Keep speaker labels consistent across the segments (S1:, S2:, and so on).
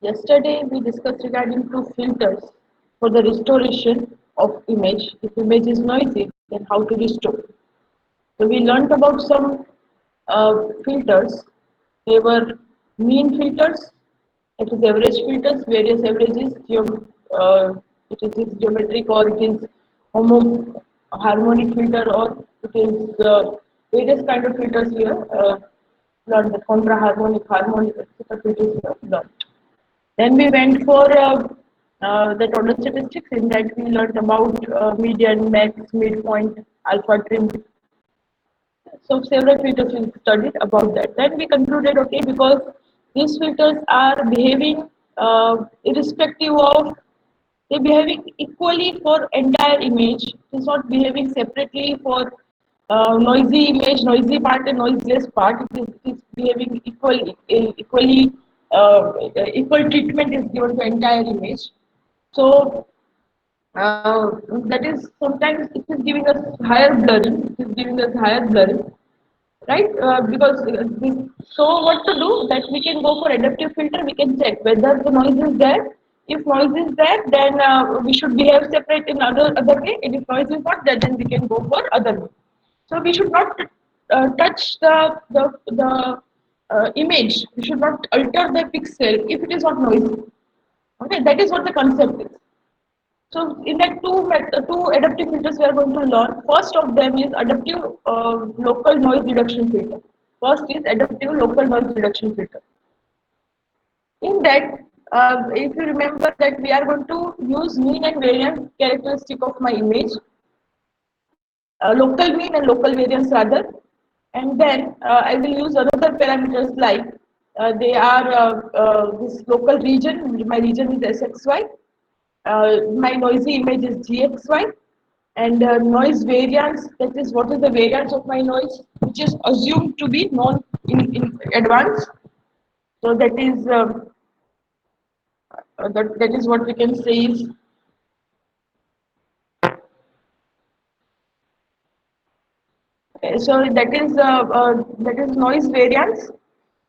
S1: Yesterday we discussed regarding two filters for the restoration of image. If image is noisy, then how to restore. So we learned about some filters. They were mean filters, it is average filters, various averages, it is geometric or it is harmonic filter or it is various kind of filters here. Learned the contra harmonic, harmonic, etc. filters we have learned. Then we went for the total statistics. In that we learned about median, max, midpoint, alpha trim. So several filters we studied about that. Then we concluded, okay, because these filters are behaving irrespective of, they're behaving equally for entire image. It's not behaving separately for noisy image, noisy part and noiseless part. It is behaving equally, equal treatment is given to entire image. So that is sometimes it is giving us higher blurring. It is giving us higher blurring, right? Because so what to do? That we can go for adaptive filter. We can check whether the noise is there. If noise is there, then we should behave separate in other way. And if noise is not there, then we can go for other way. So we should not touch the image. We should not alter the pixel if it is not noisy. Okay, that is what the concept is. So in that two adaptive filters we are going to learn. First of them is adaptive local noise reduction filter. First is adaptive local noise reduction filter. In that, if you remember that we are going to use mean and variance characteristic of my image, local mean and local variance rather, and then I will use another parameters like they are this local region. My region is SXY. My noisy image is GXY, and noise variance, that is what is the variance of my noise, which is assumed to be known in advance. So that is what we can say is, okay, so that is noise variance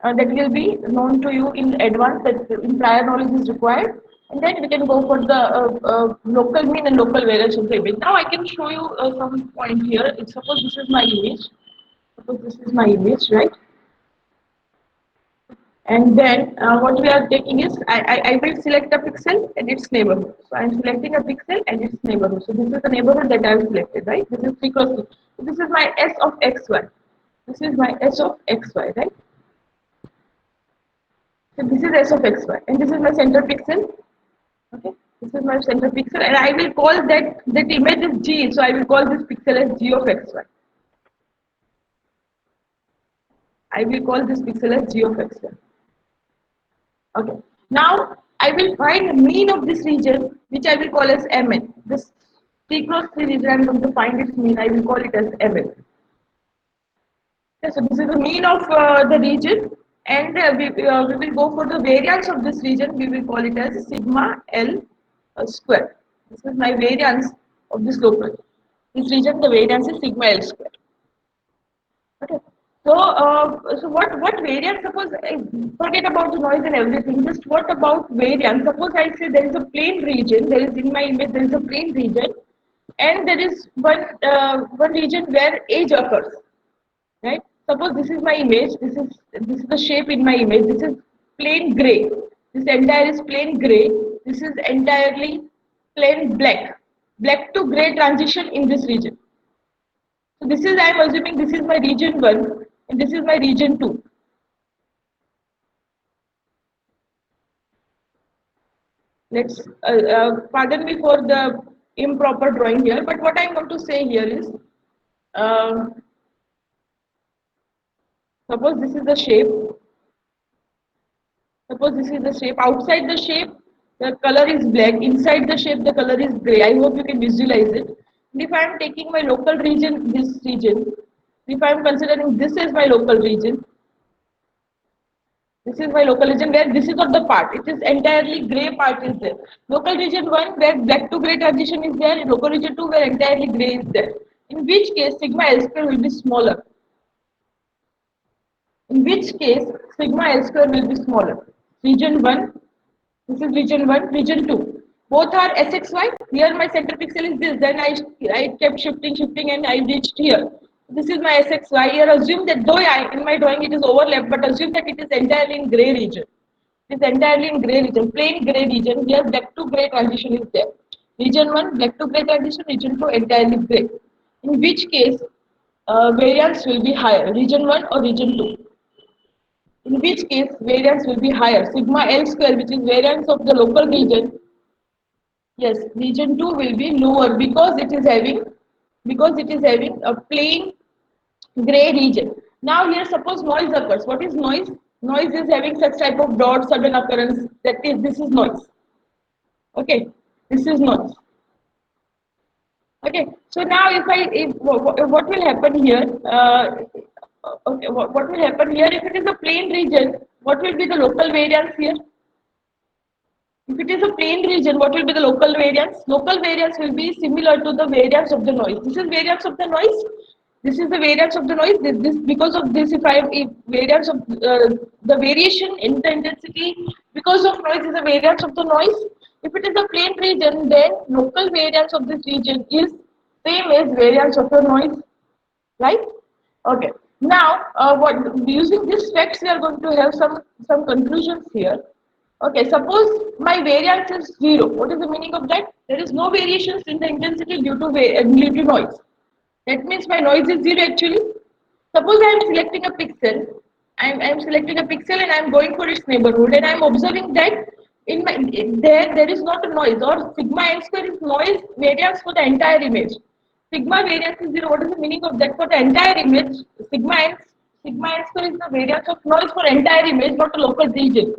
S1: that will be known to you in advance, that in prior knowledge is required, and then we can go for the local mean and local variance of the image. Now I can show you some point here. Suppose this is my image. Suppose this is my image, right? And then what we are taking is I will select a pixel and its neighborhood. So I am selecting a pixel and its neighborhood. So this is the neighborhood that I have selected, right? This is 3 cross 3. So this is my S of XY. This is my S of XY, right? So this is S of XY, and this is my center pixel. Okay, this is my center pixel, and I will call that image is G. So I will call this pixel as G of XY. I will call this pixel as G of XY. Okay. Now I will find the mean of this region, which I will call as Mn. This 3 cross 3 region, I am going to find its mean. I will call it as Mn. Okay, so this is the mean of the region, and we will go for the variance of this region. We will call it as sigma L square. This is my variance of this local. This region, the variance is sigma L square. Okay. So what variance? Suppose forget about the noise and everything. Just what about variance? Suppose I say there is a plane region. There is in my image there is a plane region, and there is one region where edge occurs. Right? Suppose this is my image. This is the shape in my image. This is plain gray. This entire is plain gray. This is entirely plain black. Black to gray transition in this region. So this is, I am assuming this is my region 1 and this is my region 2. Let's pardon me for the improper drawing here, but what I am going to say here is, uh, suppose this is the shape. Suppose this is the shape. Outside the shape, the color is black. Inside the shape, the color is gray. I hope you can visualize it. And if I am taking my local region, this region, if I am considering this as my local region, this is my local region where this is not the part. It is entirely gray part is there. Local region 1 where black to gray transition is there. Local region 2 where entirely gray is there. In which case sigma L square will be smaller. In which case sigma L square will be smaller. Region 1 This is region 1, region 2. Both are SXY. Here my center pixel is this. Then I kept shifting, and I reached here. This is my SXY. Here assume that though in my drawing it is overlapped, but assume that it is entirely in gray region. It is entirely in gray region, plain gray region. Here black to gray transition is there. Region 1, black to gray transition. Region 2, entirely gray. In which case, variance will be higher, region 1 or region 2. In which case variance will be higher. Sigma L square, which is variance of the local region, yes, region 2 will be lower because it is having a plain gray region. Now here suppose noise occurs. What is noise? Noise is having such type of dot sudden occurrence, that is, this is noise. Okay, this is noise. Okay, so now if what will happen here? Okay, what will happen here if it is a plain region? What will be the local variance here? If it is a plain region, what will be the local variance? Local variance will be similar to the variance of the noise. This is variance of the noise. This is the variance of the noise. This because of this, if variance of the variation in the intensity because of noise is a variance of the noise. If it is a plain region, then local variance of this region is same as variance of the noise, right? Okay. Now, what using these facts, we are going to have some conclusions here. Okay, suppose my variance is zero. What is the meaning of that? There is no variations in the intensity due to noise. That means my noise is zero actually. Suppose I am selecting a pixel. I am selecting a pixel and I am going for its neighborhood and I am observing that there is not a noise, or sigma n square is noise variance for the entire image. Sigma variance is zero. What is the meaning of that? For the entire image, sigma n square is the variance of noise for entire image, not a local region,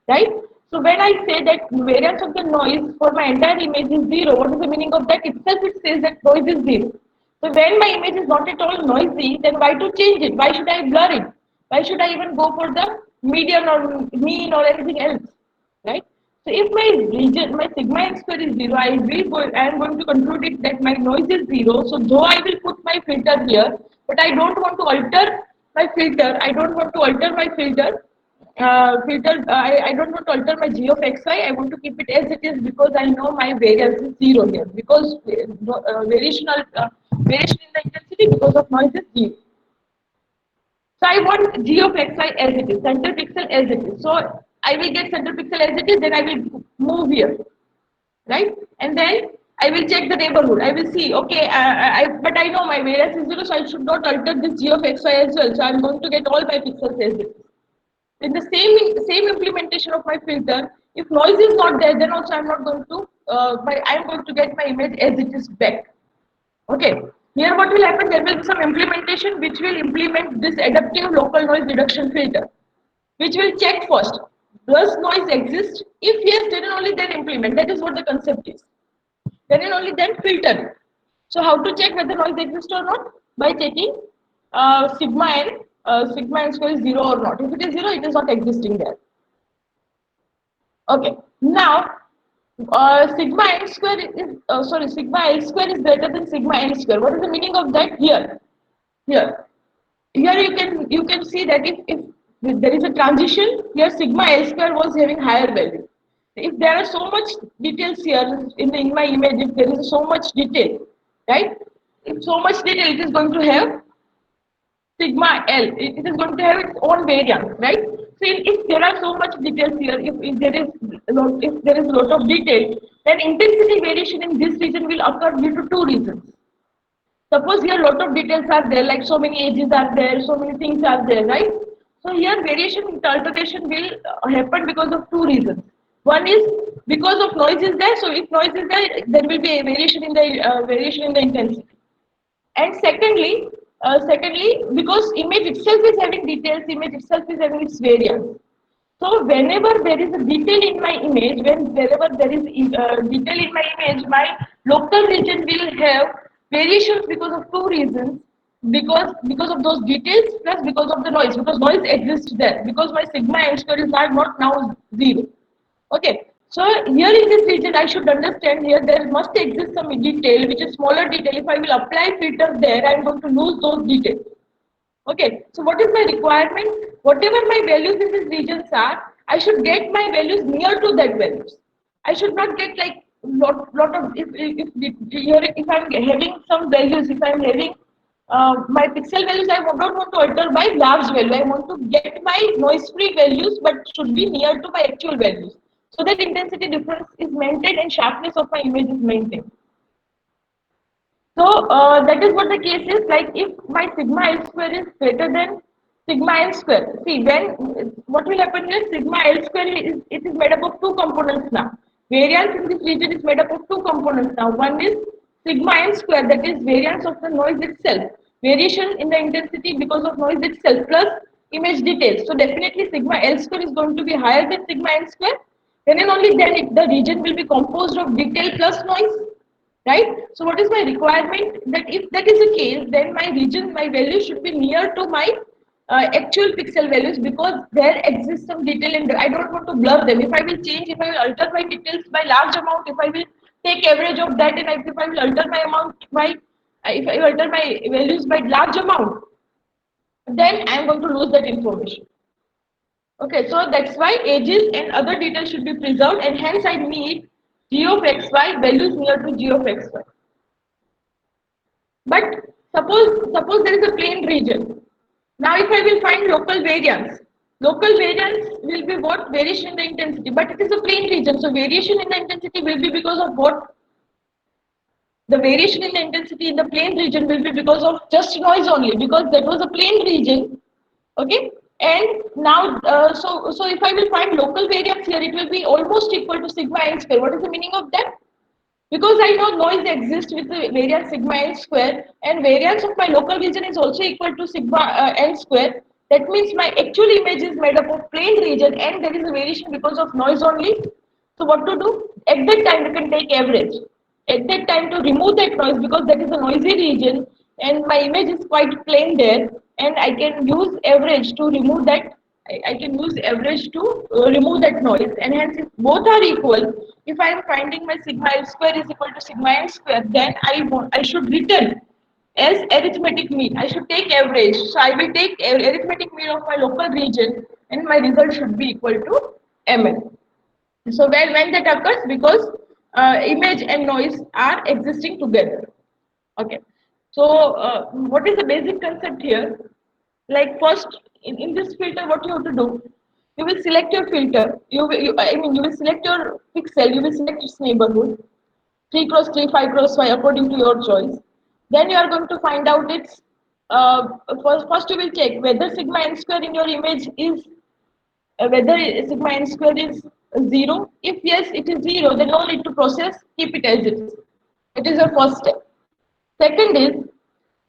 S1: right? So when I say that variance of the noise for my entire image is zero, what is the meaning of that? Itself it says that noise is zero. So when my image is not at all noisy, then why to change it? Why should I blur it? Why should I even go for the median or mean or anything else, right? So if my region, my sigma n square is zero, I am going to conclude it that my noise is zero. So though I will put my filter here, but I don't want to alter my filter. I don't want to alter my I don't want to alter my g of xy. I want to keep it as it is because I know my variance is zero here because variation in the intensity because of noise is zero. So I want g of xy as it is, center pixel as it is. So I will get center pixel as it is, then I will move here, right? And then I will check the neighborhood. I will see, okay, but I know my variance is zero, so I should not alter this g of xy as well. So I'm going to get all my pixels as it is. In the same implementation of my filter, if noise is not there, then also I'm not going to I'm going to get my image as it is back. Okay. Here what will happen? There will be some implementation which will implement this adaptive local noise reduction filter, which will check first. Does noise exist? If yes, then and only then implement. That is what the concept is. Then and only then filter it. So how to check whether noise exists or not? By checking sigma n square is zero or not. If it is zero, it is not existing there. Okay. Now, sigma n square is sigma l square is greater than sigma n square. What is the meaning of that? Here, here you can see that if there is a transition, here sigma l square was having higher value. If there are so much details here in my image, if there is so much detail, right? If so much detail, it is going to have sigma L. It is going to have its own variance, right? So if there are so much details here, if there is a lot of detail, then intensity variation in this region will occur due to two reasons. Suppose here lot of details are there, like so many edges are there, so many things are there, right? So here variation, alteration will happen because of two reasons. One is because of noise is there. So if noise is there, there will be a variation in the intensity. And secondly, because image itself is having details, image itself is having its variance. So whenever there is a detail in my image, wherever there is detail in my image, my local region will have variations because of two reasons. Because of those details plus because of the noise, because noise exists there, because my sigma n square is not now zero. Okay, so here in this region, I should understand here there must exist some detail which is smaller detail. If I will apply filter there, I am going to lose those details. Okay, so what is my requirement? Whatever my values in these regions are, I should get my values near to that values. I should not get like lot of if I'm having some values, if I'm having my pixel values, I don't want to alter by large value. I want to get my noise free values, but should be near to my actual values, so that intensity difference is maintained and sharpness of my image is maintained. So that is what the case is. Like if my sigma L square is greater than sigma L square. See, when what will happen here? Sigma L square is made up of two components now. Variance in this region is made up of two components now. One is sigma N square, that is variance of the noise itself, variation in the intensity because of noise itself, plus image details. So definitely sigma L square is going to be higher than sigma N square. Then and only then the region will be composed of detail plus noise, right? So what is my requirement? That if that is the case, then my region, my value should be near to my actual pixel values, because there exists some detail in there. I don't want to blur them. If I will change, if I will alter my details by large amount, if I will take average of that, and if I will alter my amount by if I alter my values by large amount, then I am going to lose that information. Okay, so that's why ages and other details should be preserved, and hence I need g of xy values near to g of xy. But suppose there is a plain region. Now if I will find local variance will be what? Variation in the intensity. But it is a plain region, so variation in the intensity will be because of what? The variation in the intensity in the plane region will be because of just noise only, because that was a plane region. Okay, and now so if I will find local variance here, it will be almost equal to sigma n square. What is the meaning of that? Because I know noise exists with the variance sigma n square, and variance of my local region is also equal to sigma n square. That means my actual image is made up of plane region, and there is a variation because of noise only. So what to do? At that time you can take average. At that time, to remove that noise, because that is a noisy region and my image is quite plain there, and I can use average to remove that. I can use average to remove that noise, and hence if both are equal, if I am finding my sigma L square is equal to sigma n square, then I should return as arithmetic mean. I should take average. So I will take arithmetic mean of my local region, and my result should be equal to mn. So when that occurs, because image and noise are existing together. Okay. So what is the basic concept here? Like first, in this filter, what you have to do? You will select your filter. I mean, you will select your pixel. You will select its neighborhood, 3 cross 3, 5 cross 5, according to your choice. Then you are going to find out its. First, you will check whether sigma n square in your image is whether sigma n square is 0. If yes, it is 0, then no need to process, keep it as it is. It is your first step. Second is,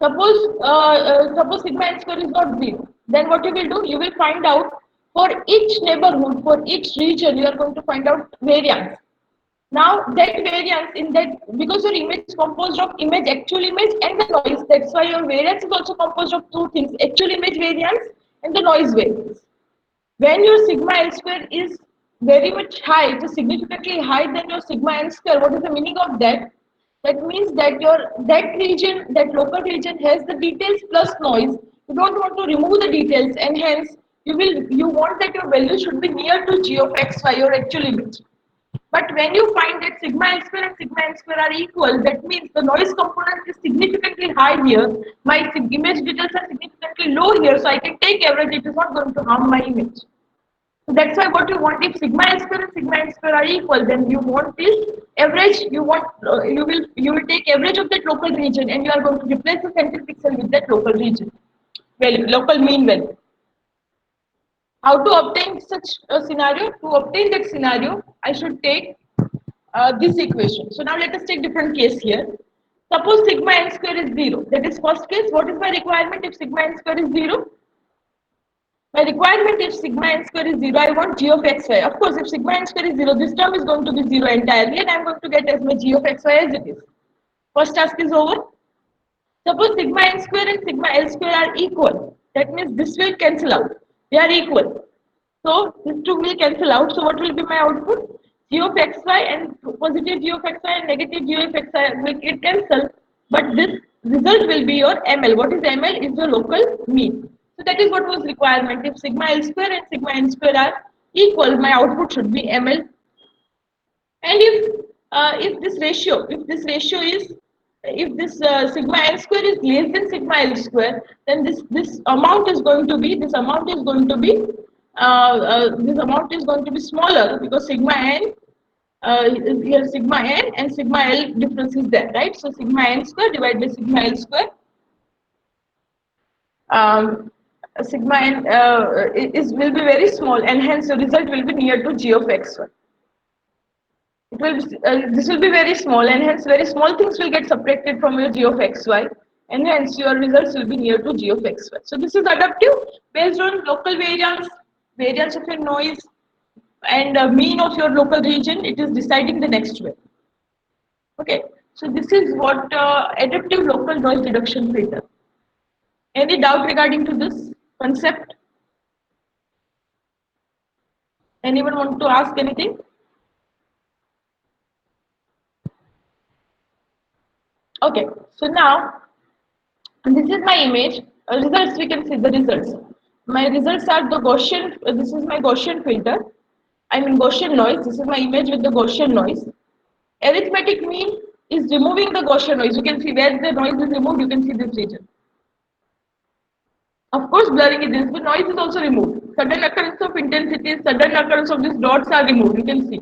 S1: suppose sigma n square is not 0. Then what you will do? You will find out for each neighborhood, for each region, you are going to find out variance. Now that variance in that, because your image is composed of image, actual image, and the noise. That's why your variance is also composed of two things: actual image variance and the noise variance. When your sigma L square is very much high, it is significantly higher than your sigma N square. What is the meaning of that? That means that that region, that local region has the details plus noise. You don't want to remove the details, and hence you want that your value should be near to g of x y, your actual image. But when you find that sigma L square and sigma N square are equal, that means the noise component is significantly high here. My image details are significantly low here, so I can take average. It is not going to harm my image. So that's why what you want, if sigma n square and sigma n square are equal, then you want this average. You will take average of that local region, and you are going to replace the center pixel with that local region value, local mean value. How to obtain such a scenario? To obtain that scenario, I should take this equation. So now let us take different case here. Suppose sigma n square is 0. That is first case. What is my requirement if sigma n square is 0? My requirement if sigma n square is 0, I want g of xy. Of course, if sigma n square is 0, this term is going to be 0 entirely, and I am going to get as my g of xy as it is. First task is over. Suppose sigma n square and sigma l square are equal. That means this will cancel out. They are equal. So these two will cancel out. So what will be my output? G of xy and positive g of xy and negative g of xy will get cancel. But this result will be your ML. What is ML? Is your local mean. So that is what was requirement. If sigma L square and sigma n square are equal, my output should be ml. And if this ratio is, if this sigma n square is less than sigma l square, then this amount is going to be smaller, because sigma n here sigma n and sigma l difference is there, right? So sigma n square divided by sigma l square, um, sigma n is will be very small, and hence the result will be near to g of x. It will this will be very small, and hence very small things will get subtracted from your g of xy, and hence your results will be near to g of xy. So this is adaptive based on local variance, variance of your noise, and mean of your local region. It is deciding the next way. Okay, so this is what adaptive local noise reduction filter. Any doubt regarding to this concept? Anyone want to ask anything? Okay, so now this is my image. Results, we can see the results. My results are the Gaussian, this is my Gaussian filter. I mean Gaussian noise. This is my image with the Gaussian noise. Arithmetic mean is removing the Gaussian noise. You can see where the noise is removed, you can see this region. Of course, blurring is this, but noise is also removed. Sudden occurrence of intensity, sudden occurrence of these dots are removed. You can see.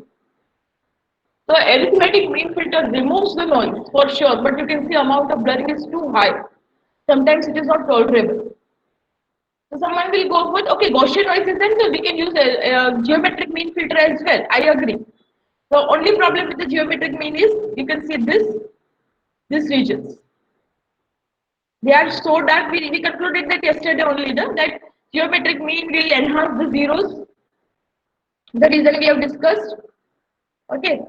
S1: So arithmetic mean filter removes the noise for sure, but you can see amount of blurring is too high. Sometimes it is not tolerable. So someone will go with, okay, Gaussian noise is then, so we can use a geometric mean filter as well. I agree. The only problem with the geometric mean is you can see this regions. They are so dark. We concluded that yesterday only, that geometric mean will enhance the zeros. The reason we have discussed. Okay.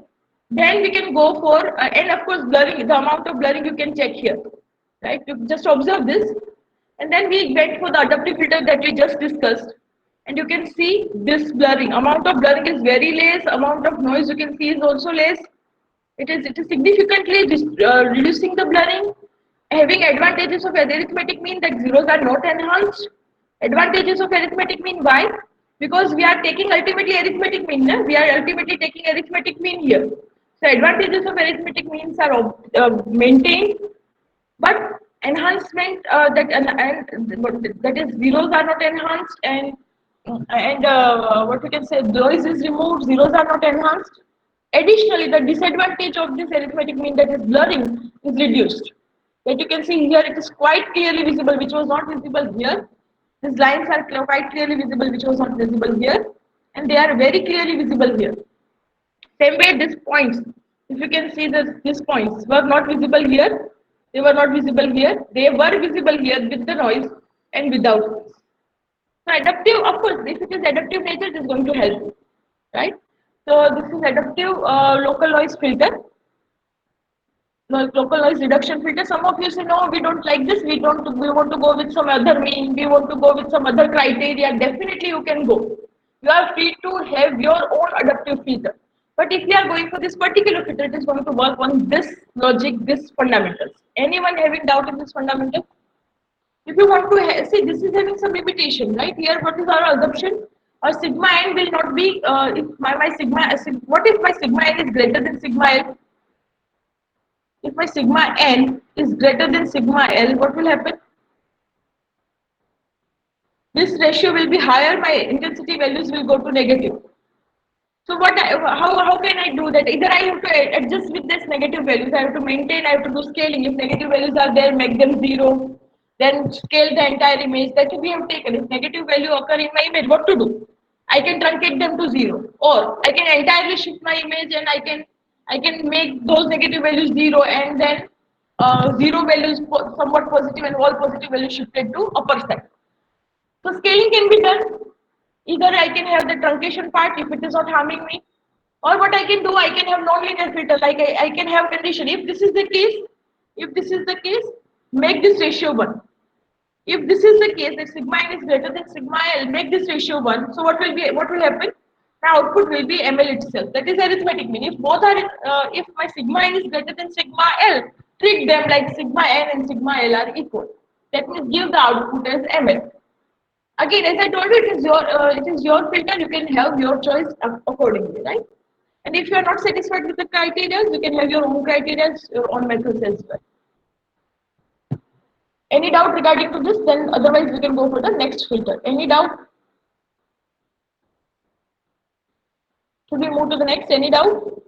S1: Then we can go for, and of course blurring, the amount of blurring you can check here. Right? You just observe this. And then we went for the adaptive filter that we just discussed. And you can see this blurring. Amount of blurring is very less. Amount of noise you can see is also less. It is significantly reducing the blurring, having advantages of arithmetic mean that zeros are not enhanced. Advantages of arithmetic mean, why? Because we are taking ultimately arithmetic mean. Na? We are ultimately taking arithmetic mean here. So advantages of arithmetic means are maintained, but enhancement and that is zeros are not enhanced, and what we can say, noise is removed, zeros are not enhanced. Additionally, the disadvantage of this arithmetic mean, that is blurring, is reduced. That you can see here, it is quite clearly visible, which was not visible here. These lines are quite clearly visible, which was not visible here, and they are very clearly visible here. Same way, these points, if you can see this, these points were not visible here, they were not visible here, they were visible here with the noise and without noise. So adaptive, of course, if it is adaptive nature, it is going to help, right? So this is adaptive local noise filter, local noise reduction filter. Some of you say, no, we don't like this, we want to go with some other mean, we want to go with some other criteria. Definitely you can go. You are free to have your own adaptive filter. But if you are going for this particular filter, it is going to work on this logic, this fundamentals. Anyone having doubt in this fundamental? If you want to see, this is having some limitation, right? Here, what is our assumption? Our sigma n will not be, if my sigma, what if my sigma n is greater than sigma l? If my sigma n is greater than sigma L, what will happen? This ratio will be higher, my intensity values will go to negative. So how can I do that? Either I have to adjust with this negative values, I have to maintain, I have to do scaling. If negative values are there, make them zero. Then scale the entire image that we have taken. If negative value occur in my image, what to do? I can truncate them to zero, or I can entirely shift my image and I can make those negative values zero, and then zero values somewhat positive and all positive values shifted to upper side. So scaling can be done. Either I can have the truncation part if it is not harming me, or what I can do, I can have non-linear filter. Like I can have condition. If this is the case, make this ratio 1. If this is the case, if sigma n is greater than sigma l, make this ratio 1. So what will happen? My output will be ml itself. That is arithmetic mean. If both are, if my sigma n is greater than sigma l, treat them like sigma n and sigma l are equal. That means give the output as ml. Again, as I told you, it is your filter. You can have your choice accordingly, right? And if you are not satisfied with the criteria, you can have your own criteria, your own methods as well. Any doubt regarding to this? Then otherwise we can go for the next filter. Any doubt? Should we move to the next? Any doubt?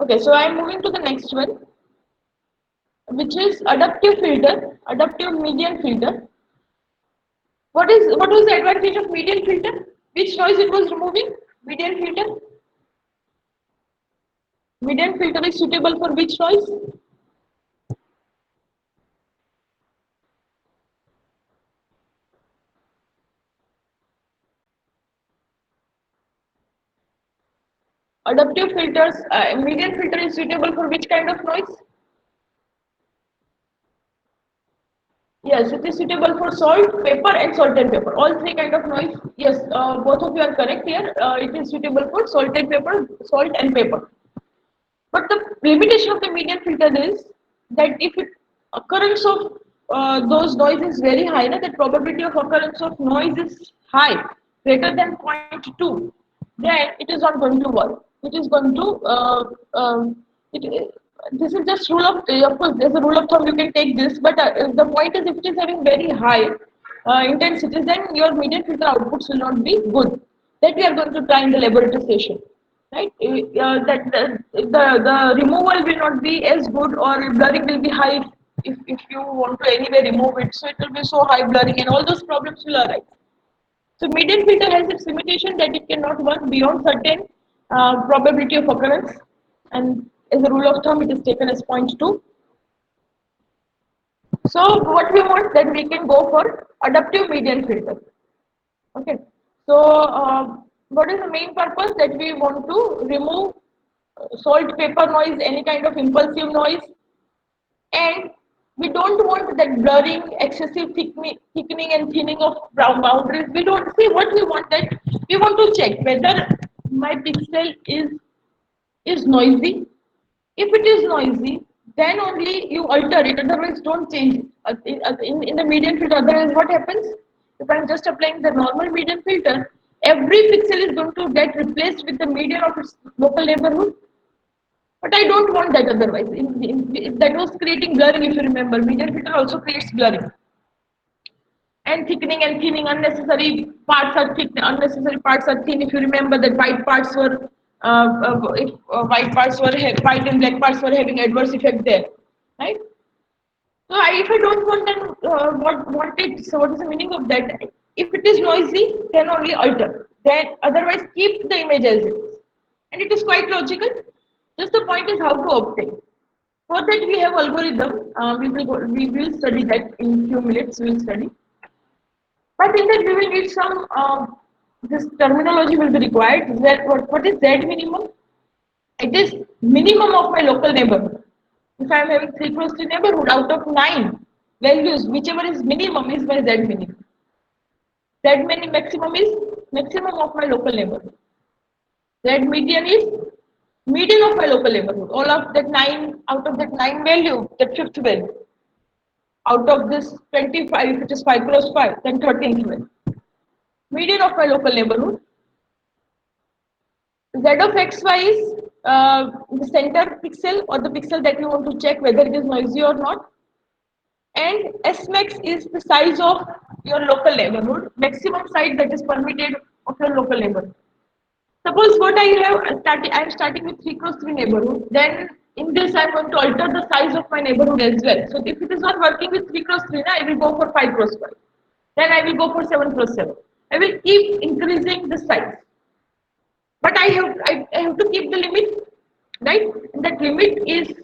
S1: Okay, so I am moving to the next one, which is adaptive filter, adaptive median filter. What was the advantage of median filter? Which noise it was removing? Median filter. Median filter is suitable for which noise? Adaptive filters. Median filter is suitable for which kind of noise? Yes, it is suitable for salt, pepper, and salt and pepper. All three kind of noise. Yes, both of you are correct here. It is suitable for salt and pepper. But the limitation of the median filter is that if it occurrence of those noise is very high, na, the probability of occurrence of noise is high, greater than 0.2, then it is not going to work. It is going to this is just rule of course there's a rule of thumb you can take this, but the point is if it is having very high intensities, then your median filter outputs will not be good. That we are going to try in the laboratory session, right? That the removal will not be as good, or blurring will be high if you want to anyway remove it, so it will be so high blurring and all those problems will arise. So median filter has its limitation that it cannot work beyond certain probability of occurrence, and as a rule of thumb it is taken as 0.2. So what we want, that we can go for adaptive median filter. Okay. So, what is the main purpose, that we want to remove salt, pepper noise, any kind of impulsive noise, and we don't want that blurring, excessive thickening and thinning of brown boundaries. We don't see what we want, that we want to check whether my pixel is noisy. If it is noisy, then only you alter it. Otherwise, don't change it. In the median filter, otherwise, what happens? If I'm just applying the normal median filter, every pixel is going to get replaced with the median of its local neighborhood. But I don't want that otherwise. That was creating blurring, if you remember. Median filter also creates blurring. And thickening and thinning, unnecessary parts are thick, unnecessary parts are thin. If you remember that white parts were, if white parts were white and black parts were having adverse effect there, right? So if I don't want, then what it? So what is the meaning of that? If it is noisy, then only alter. Then otherwise keep the image as it is, and it is quite logical. Just the point is how to obtain. For that we have algorithm. We will study that in few minutes. We will study. But in that we will need some this terminology will be required. What is Z minimum? It is minimum of my local neighborhood. If I am having 3 cross 3 neighborhood, out of 9 values, whichever is minimum is my Z minimum. Z maximum is maximum of my local neighborhood. Z median is median of my local neighborhood. All of that 9, out of that 9 value, that fifth value. Out of this 25, if it is 5 cross 5, then 13th value. Median of my local neighborhood. Z of xy is the center pixel, or the pixel that you want to check whether it is noisy or not. And S max is the size of your local neighborhood, maximum size that is permitted of your local neighborhood. Suppose what I am starting with 3 cross 3 neighborhood, then in this I am going to alter the size of my neighborhood as well. So if it is not working with 3 cross 3, I will go for 5 cross 5. Then I will go for 7 cross 7. I will keep increasing the size. But I have to keep the limit, right? And that limit is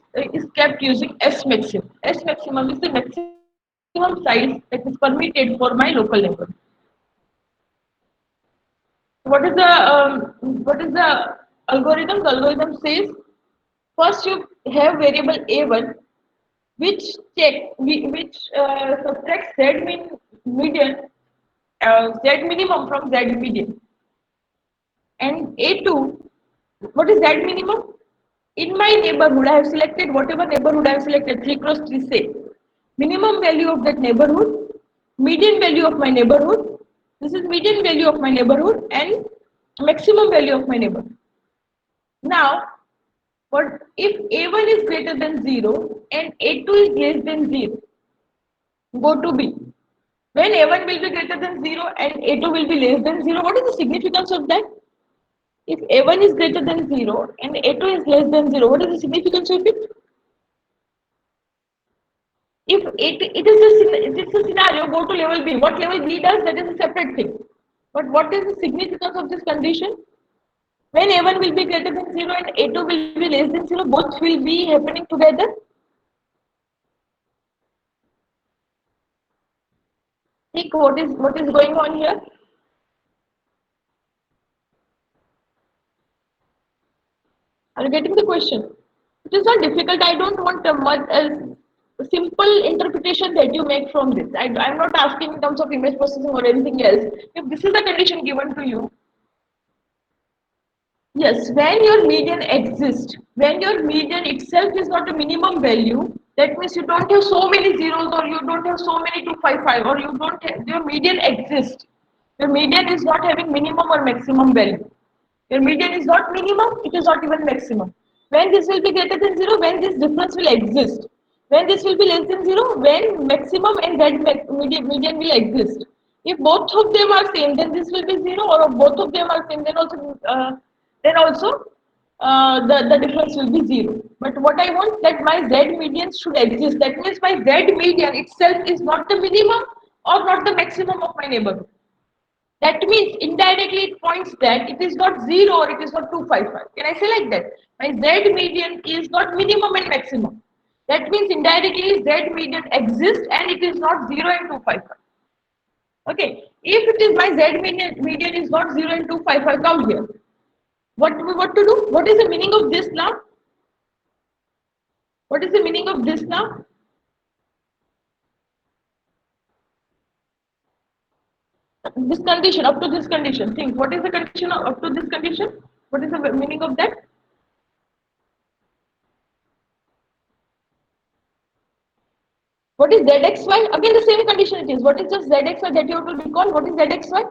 S1: kept using S maximum. S maximum is the maximum size that is permitted for my local neighborhood. What is the algorithm? The algorithm says first you have variable a1, which subtracts median z minimum from z median, and a2, what is z minimum? In my neighborhood, I have selected whatever neighborhood I have selected, 3 cross 3 say. Minimum value of that neighborhood median value of my neighborhood. This is median value of my neighborhood and maximum value of my neighborhood. Now, what if A1 is greater than 0 and A2 is less than 0? Go to B. When A1 will be greater than 0 and A2 will be less than 0, what is the significance of that? If A1 is greater than 0 and A2 is less than 0, what is the significance of it? If it is a scenario, go to level B. What level B does, that is a separate thing. But what is the significance of this condition? When A1 will be greater than 0 and A2 will be less than 0, both will be happening together. Think what is going on here. Are you getting the question? It is not difficult. I don't want a simple interpretation that you make from this. I'm not asking in terms of image processing or anything else. If this is the condition given to you, yes, when your median exists, when your median itself is not a minimum value, that means you don't have so many zeros or you don't have so many 255 or you don't have, your median exists. Your median is not having minimum or maximum value. Your median is not minimum, it is not even maximum. When this will be greater than 0, when this difference will exist. When this will be less than 0, when maximum and that median will exist. If both of them are same, then this will be 0, or if both of them are same, then also the difference will be 0. But what I want, that my Z median should exist. That means my Z median itself is not the minimum or not the maximum of my neighborhood. That means indirectly it points that it is not 0 or it is not 255. Can I say like that? My Z median is not minimum and maximum. That means indirectly Z median exists and it is not 0 and 255. Okay. If it is my Z median is not 0 and 255, come here. What to do? What is the meaning of this now? What is the meaning of this now? This condition, up to this condition. Think, what is the condition up to this condition? What is the meaning of that? What is ZXY? Again, the same condition it is. What is just ZXY that you have to recall? What is ZXY?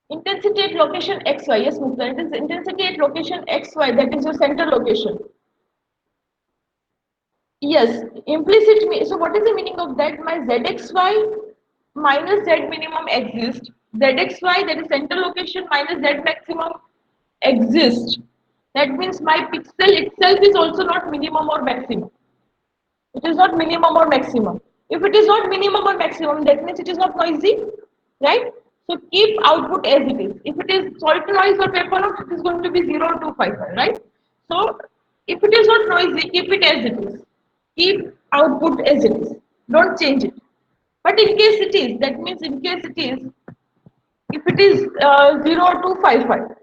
S1: Intensity at location XY. Yes, Mukta. It is intensity at location XY. That is your center location. Yes, implicit. So, what is the meaning of that? My ZXY minus Z minimum exists. ZXY, that is center location, minus Z maximum exists. That means my pixel itself is also not minimum or maximum. It is not minimum or maximum. If it is not minimum or maximum, that means it is not noisy, right? So keep output as it is. If it is salt noise or paper noise, it is going to be 0 to 5, right? So if it is not noisy, keep it as it is. Keep output as it is. Don't change it. But in case it is, that means in case it is, if it is 0 to 5,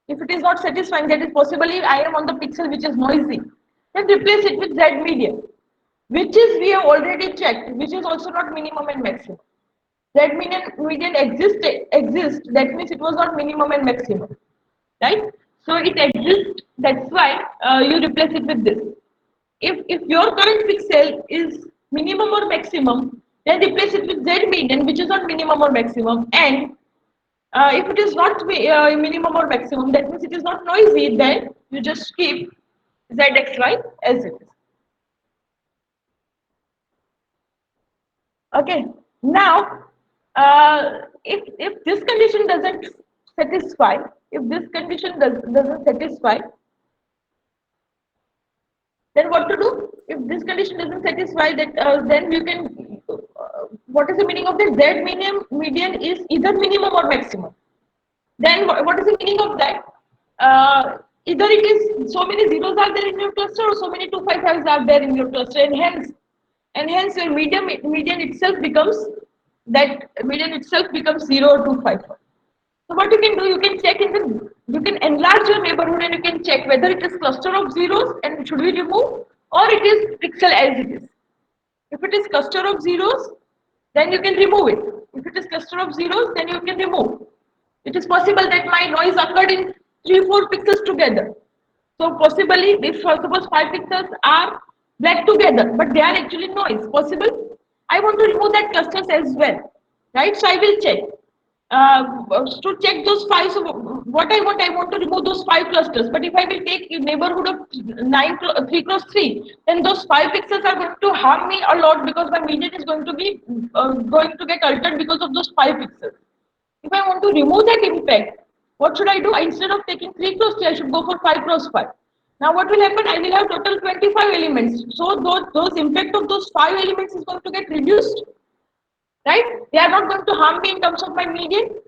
S1: if it is not satisfying, that is possibly I am on the pixel which is noisy, then replace it with Z median, which is we have already checked, which is also not minimum and maximum. Median exists. That means it was not minimum and maximum, right? So it exists. That's why you replace it with this. If your current pixel is minimum or maximum, then replace it with Z median, which is not minimum or maximum, and if it is not minimum or maximum, that means it is not noisy, then you just keep ZXY as it is. Okay. Now, if this condition doesn't satisfy, if this condition doesn't satisfy, then what to do? If this condition doesn't satisfy, that then you can. What is the meaning of that? Z median is either minimum or maximum. Then what is the meaning of that? Either it is so many zeros are there in your cluster or so many 255s are there in your cluster, and hence your median itself becomes, that median itself becomes 0 or 255. So what you can do, you can enlarge your neighborhood and you can check whether it is cluster of zeros and should we remove, or it is pixel as it is. If it is cluster of zeros, then you can remove it. If it is cluster of zeros, then you can remove. It is possible that my noise occurred in 3-4 pixels together. So possibly, if suppose 5 pixels are black together, but they are actually noise, possible. I want to remove that clusters as well, right? So I will check. To check those five, so what I want to remove those 5 clusters. But if I will take a neighborhood of 3 cross 3, then those 5 pixels are going to harm me a lot because my median is going to be going to get altered because of those 5 pixels. If I want to remove that impact, what should I do? Instead of taking 3 cross 3, I should go for 5 cross 5. Now what will happen? I will have total 25 elements. So those impact of those 5 elements is going to get reduced, right? They are not going to harm me in terms of my median.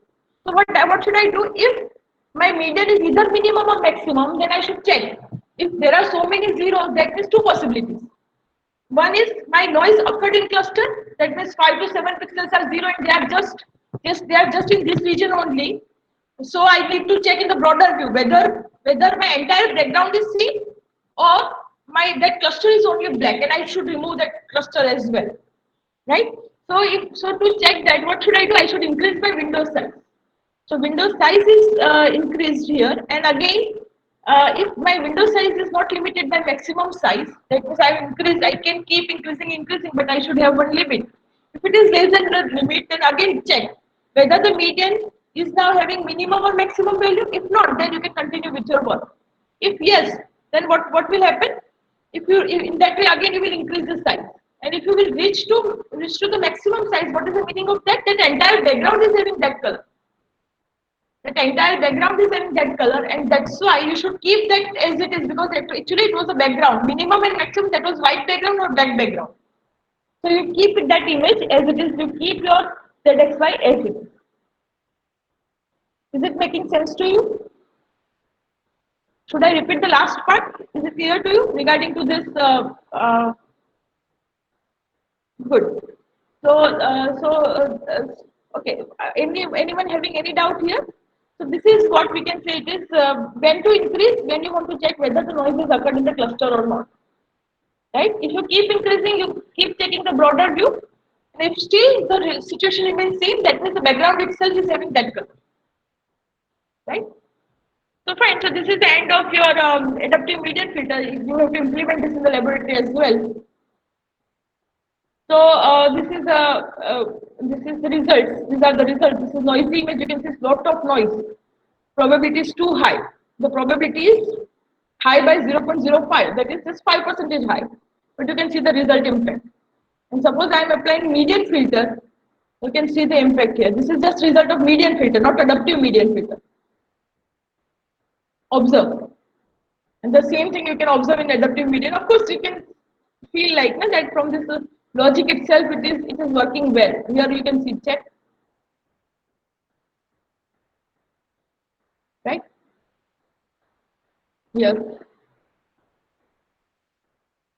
S1: So what should I do? If my median is either minimum or maximum, then I should check. If there are so many zeros, that means two possibilities. One is my noise occurred in cluster. That means 5 to 7 pixels are zero, and they are just in this region only. So I need to check in the broader view whether my entire background is seen or my that cluster is only black, and I should remove that cluster as well, right? So to check that, what should I do? I should increase my window size. So window size is increased here, and again, if my window size is not limited by maximum size, that means I can keep increasing, but I should have one limit. If it is less than the limit, then again check whether the median is now having minimum or maximum value. If not, then you can continue with your work. If yes, then what will happen? If you in that way again you will increase the size, and if you will reach to the maximum size, what is the meaning of that? That entire background is having that color. That entire background is in that color, and that's why you should keep that as it is, because actually it was a background minimum and maximum, that was white background or black background. So you keep that image as it is, you keep your ZXY as it is it making sense to you? Should I repeat the last part? Is it clear to you regarding to this? Good. Okay. Anyone having any doubt here? So this is what we can say. It is when to increase, when you want to check whether the noise is occurred in the cluster or not. Right? If you keep increasing, you keep taking the broader view. And if still the situation remains same, that means the background itself is having that color. Right? So fine. So this is the end of your adaptive median filter. You have to implement this in the laboratory as well. So this is the results. These are the results. This is noisy image. You can see lot of noise. Probability is too high. The probability is high by 0.05. That is just 5% high. But you can see the result impact. And suppose I am applying median filter, you can see the impact here. This is just result of median filter, not adaptive median filter. Observe. And the same thing you can observe in adaptive median. Of course, you can feel like that from this logic itself, it is working well. Here you can see check, right? Here,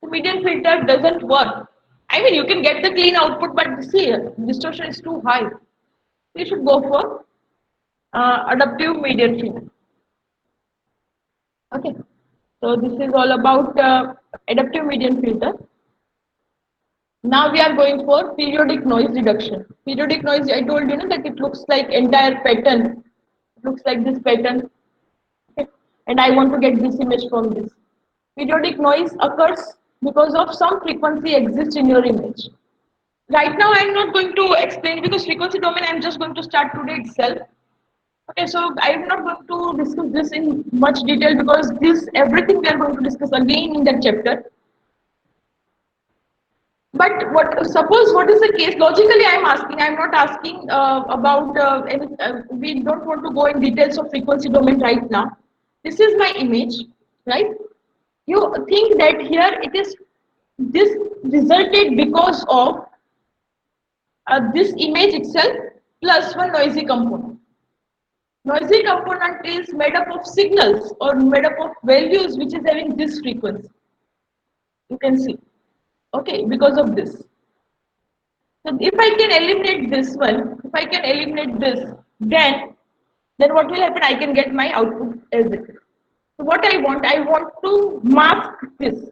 S1: the median filter doesn't work. I mean, you can get the clean output, but see, distortion is too high. You should go for adaptive median filter. Okay. So this is all about adaptive median filter. Now we are going for periodic noise reduction. Periodic noise, I told you that it looks like entire pattern. It looks like this pattern. Okay. And I want to get this image from this. Periodic noise occurs because of some frequency exists in your image. Right now I am not going to explain because frequency domain I am just going to start today itself. Okay, so I am not going to discuss this in much detail because this everything we are going to discuss again in that chapter. But suppose what is the case? Logically, I am asking. I am not asking about any. We don't want to go in details of frequency domain right now. This is my image, right? You think that here it is this resulted because of this image itself plus one noisy component. Noisy component is made up of signals or made up of values which is having this frequency. You can see, okay, because of this. So if I can eliminate this one, if I can eliminate this, then what will happen? I can get my output as it is. So what I want to mask this.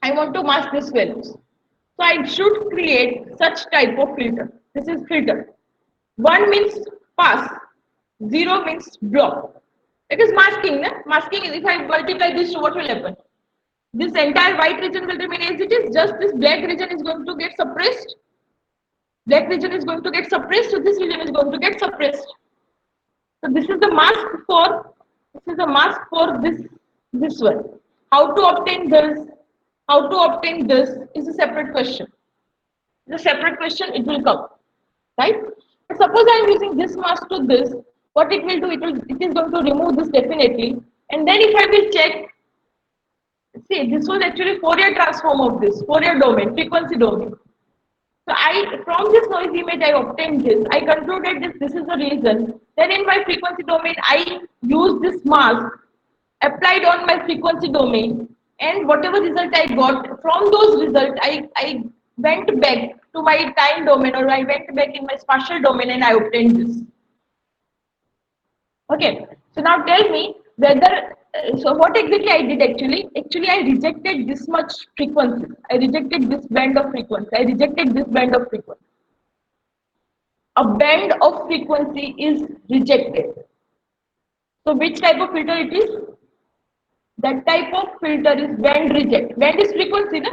S1: I want to mask this values. So I should create such type of filter. This is filter. 1 means pass, 0 means block. It is masking. Na? Masking is if I multiply this, what will happen? This entire white region will remain as it is, just this black region is going to get suppressed. Black region is going to get suppressed, so this region is going to get suppressed. So this is the mask for this one. How to obtain this? How to obtain this is a separate question. It's a separate question. It will come, right? But suppose I am using this mask to this, what it will do? It is going to remove this definitely. And then if I will check, see, this was actually Fourier transform of this Fourier domain, frequency domain. So I from this noise image I obtained this. I concluded this is the reason. Then in my frequency domain I use this mask applied on my frequency domain, and whatever result I got from those results I went back to my time domain, or I went back in my spatial domain and I obtained this. Okay, so now tell me whether, so what exactly I did actually? Actually, I rejected this much frequency. I rejected this band of frequency. I rejected this band of frequency. A band of frequency is rejected. So which type of filter it is? That type of filter is band reject. Band is frequency, na?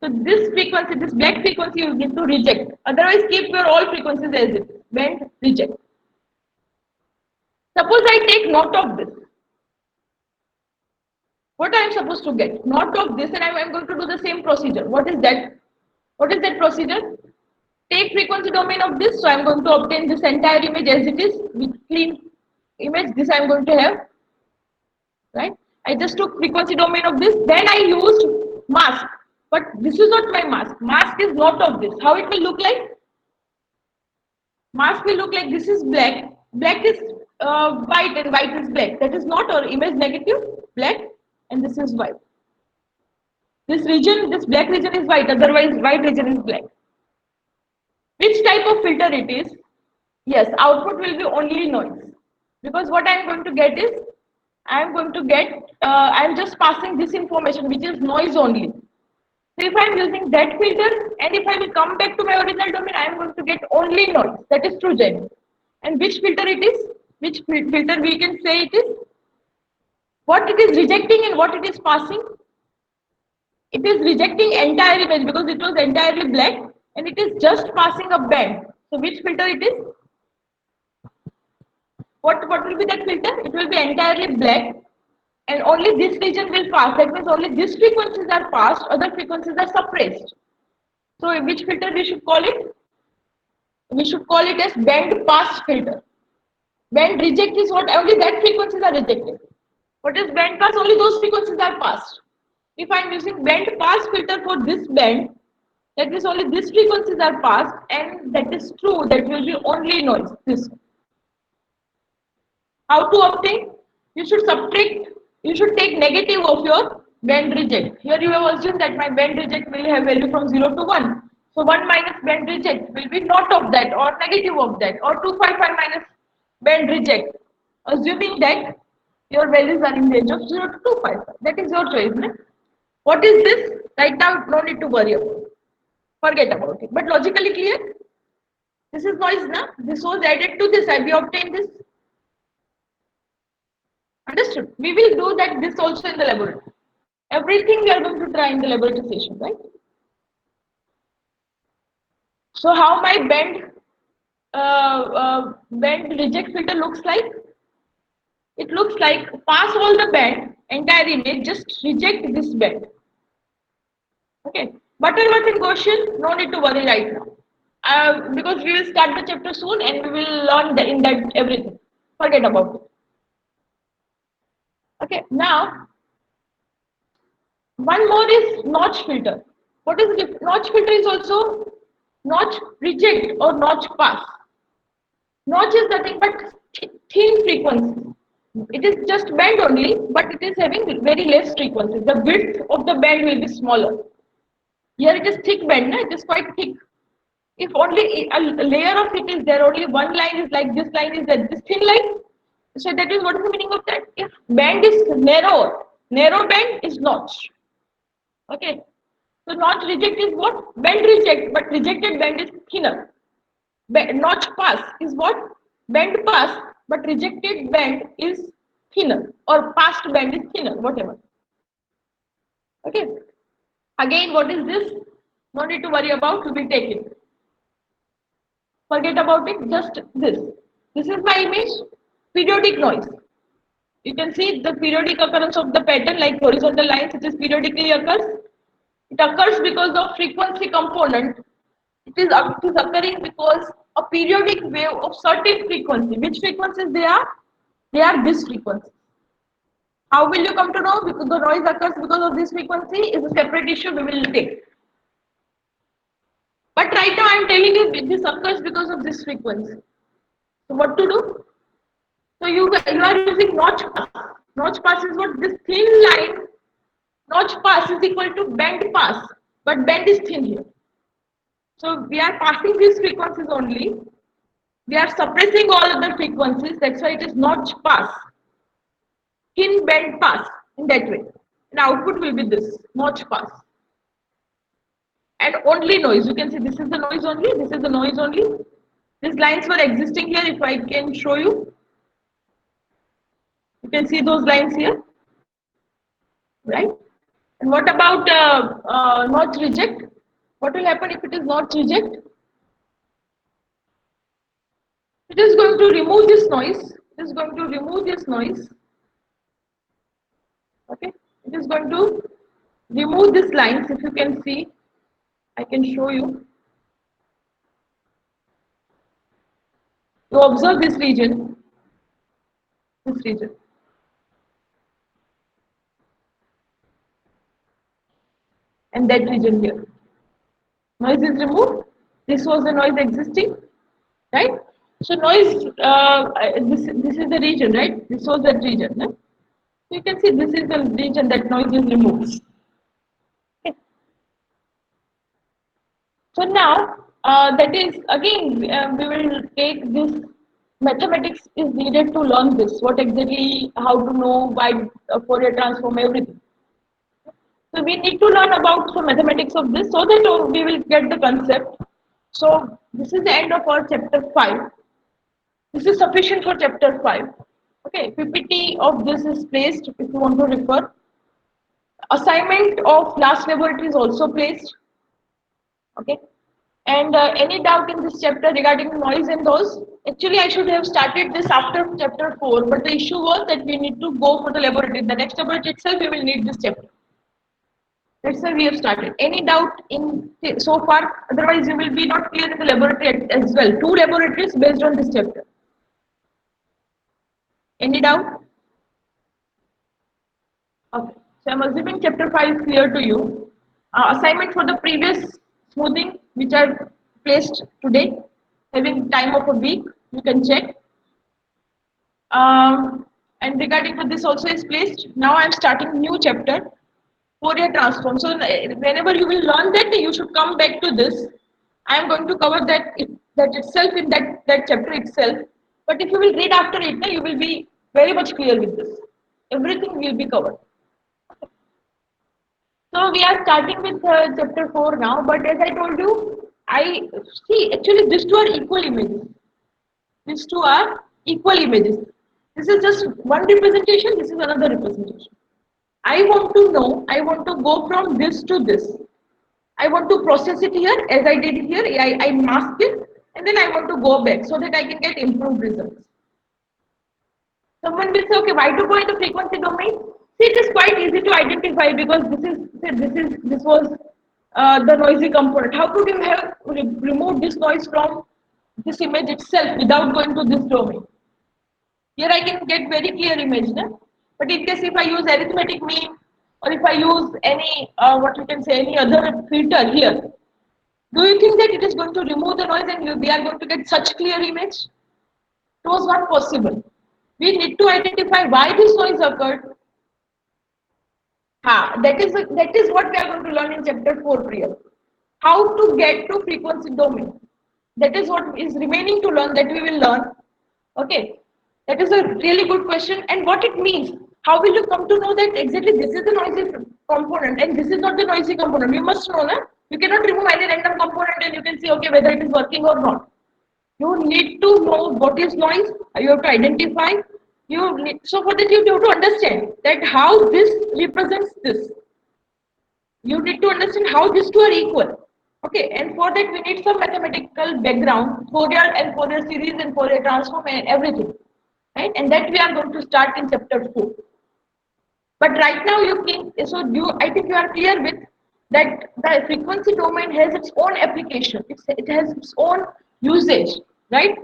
S1: So this frequency, this black frequency you need to reject. Otherwise, keep your all frequencies as it is. Band reject. Suppose I take note of this. What I am supposed to get? Note of this, and I am going to do the same procedure. What is that? What is that procedure? Take frequency domain of this. So I am going to obtain this entire image as it is with clean image. This I am going to have, right? I just took frequency domain of this. Then I used mask. But this is not my mask. Mask is not of this. How it will look like? Mask will look like this is black. Black is white and white is black. That is not our image negative, black, and this is white. This region, this black region is white, otherwise white region is black. Which type of filter it is? Yes, output will be only noise. Because what I am going to get is, I am just passing this information which is noise only. So if I am using that filter, and if I will come back to my original domain, I am going to get only noise. That is true genuine. And which filter it is? Which filter we can say it is? What it is rejecting and what it is passing? It is rejecting entire image because it was entirely black, and it is just passing a band. So which filter it is? What will be that filter? It will be entirely black, and only this region will pass. That means only these frequencies are passed, other frequencies are suppressed. So which filter we should call it? We should call it as band pass filter. Band reject is what only that frequencies are rejected. What is band pass? Only those frequencies are passed. If I am using band pass filter for this band, that means only these frequencies are passed, and that is true. That will be only noise. This. How to obtain? You should subtract. You should take negative of your band reject. Here you have assumed that my band reject will have value from 0 to 1. So 1 minus band reject will be not of that or negative of that, or 255 minus band reject. Assuming that your values are in range of 0 to 255. That is your choice. No? What is this? Right now, no need to worry about it. Forget about it. But logically clear? This is noise, na? This was added to this. We obtained this. Understood? We will do that this also in the laboratory. Everything we are going to try in the laboratory session, right? So how my band reject filter looks like? It looks like pass all the band, entire image, just reject this band. Okay. Butterworth and Gaussian, no need to worry right now. Because we will start the chapter soon and we will learn in that everything. Forget about it. Okay, now one more is notch filter. What is it? Notch filter is also notch reject or notch pass. Notch is nothing but thin frequency. It is just band only, but it is having very less frequency. The width of the band will be smaller. Here it is thick band, it is quite thick. If only a layer of it is there, only one line is like this line is like this thin line. So that is what is the meaning of that? If band is narrow band is notch. Okay. So notch reject is what? Band reject, but rejected band is thinner. Notch pass is what? Bend pass, but rejected bend is thinner, or passed bend is thinner, whatever. Okay. Again, what is this? No need to worry about, we will take it. Forget about it, just this. This is my image, periodic noise. You can see the periodic occurrence of the pattern like horizontal lines, it is periodically occurs. It occurs because of frequency component. It is occurring because a periodic wave of certain frequency. Which frequencies they are? They are this frequency. How will you come to know? Because the noise occurs because of this frequency is a separate issue we will take. But right now I am telling you this occurs because of this frequency. So what to do? So you are using notch pass. Notch pass is what? This thin line. Notch pass is equal to bend pass, but bend is thin here. So we are passing these frequencies only. We are suppressing all other frequencies. That's why it is notch pass. Thin bend pass in that way. And output will be this notch pass. And only noise. You can see this is the noise only. This is the noise only. These lines were existing here. If I can show you, you can see those lines here, right? And what about notch reject? What will happen if it is notch reject? It is going to remove this noise. It is going to remove this noise. Okay. It is going to remove these lines. If you can see, I can show you. You observe this region, and that region here. Noise is removed. This was the noise existing, right? So noise. This is the region, right? This was that region. No? So you can see this is the region that noise is removed. Okay. So now that is again we will take this mathematics is needed to learn this. What exactly, how to know why Fourier transform everything. So we need to learn about some mathematics of this so that we will get the concept. So this is the end of our chapter 5. This is sufficient for chapter 5. Okay, PPT of this is placed if you want to refer. Assignment of last laboratory is also placed. Okay. And any doubt in this chapter regarding noise and those? Actually, I should have started this after chapter 4, but the issue was that we need to go for the laboratory. The next laboratory itself, we will need this chapter. That's why we have started. Any doubt in so far? Otherwise, you will be not clear in the laboratory as well. 2 laboratories based on this chapter. Any doubt? Okay. So I'm assuming chapter 5 is clear to you. Assignment for the previous smoothing, which are placed today, having time of a week, you can check. And regarding to this also is placed. Now I'm starting new chapter, Fourier transform. So whenever you will learn that, you should come back to this. I am going to cover that itself in that chapter itself. But if you will read after it, you will be very much clear with this. Everything will be covered. So we are starting with chapter 4 now. But as I told you, I see actually these two are equal images. These two are equal images. This is just one representation. This is another representation. I want to know, I want to go from this to this. I want to process it here as I did here. I mask it and then I want to go back so that I can get improved results. Someone will say, okay, why to go into frequency domain? See, it is quite easy to identify because this was the noisy component. How could you have removed this noise from this image itself without going to this domain? Here I can get very clear image, no? But in case if I use arithmetic mean or if I use any what you can say any other filter here, do you think that it is going to remove the noise and we are going to get such clear image? It was not possible. We need to identify why this noise occurred. That is what we are going to learn in chapter 4, Priya. How to get to frequency domain. That is what is remaining to learn that we will learn. Okay. That is a really good question. And what it means. How will you come to know that exactly this is the noisy component and this is not the noisy component? You must know that. You cannot remove any random component and you can see okay whether it is working or not. You need to know what is noise. You have to identify. So for that you have to understand that how this represents this. You need to understand how these two are equal. Okay, and for that we need some mathematical background, Fourier and Fourier series and Fourier transform and everything, right? And that we are going to start in chapter 4. But right now you think so. I think you are clear with that the frequency domain has its own application. It has its own usage, right?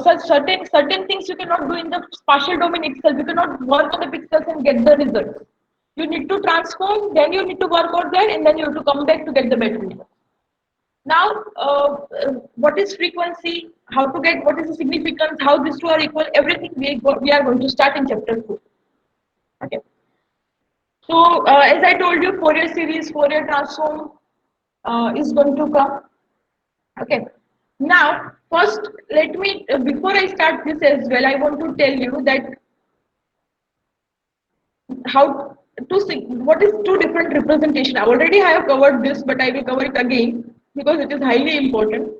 S1: Such certain things you cannot do in the spatial domain itself. You cannot work on the pixels and get the results. You need to transform, then you need to work on that, and then you have to come back to get the better result. Now, what is frequency? How to get what is the significance? How these two are equal? Everything we are going to start in chapter 2. Okay. So, as I told you, Fourier series, Fourier transform is going to come. Okay. Now, first, let me, before I start this as well, I want to tell you that how to see what is two different representation. Already I have covered this, but I will cover it again because it is highly important.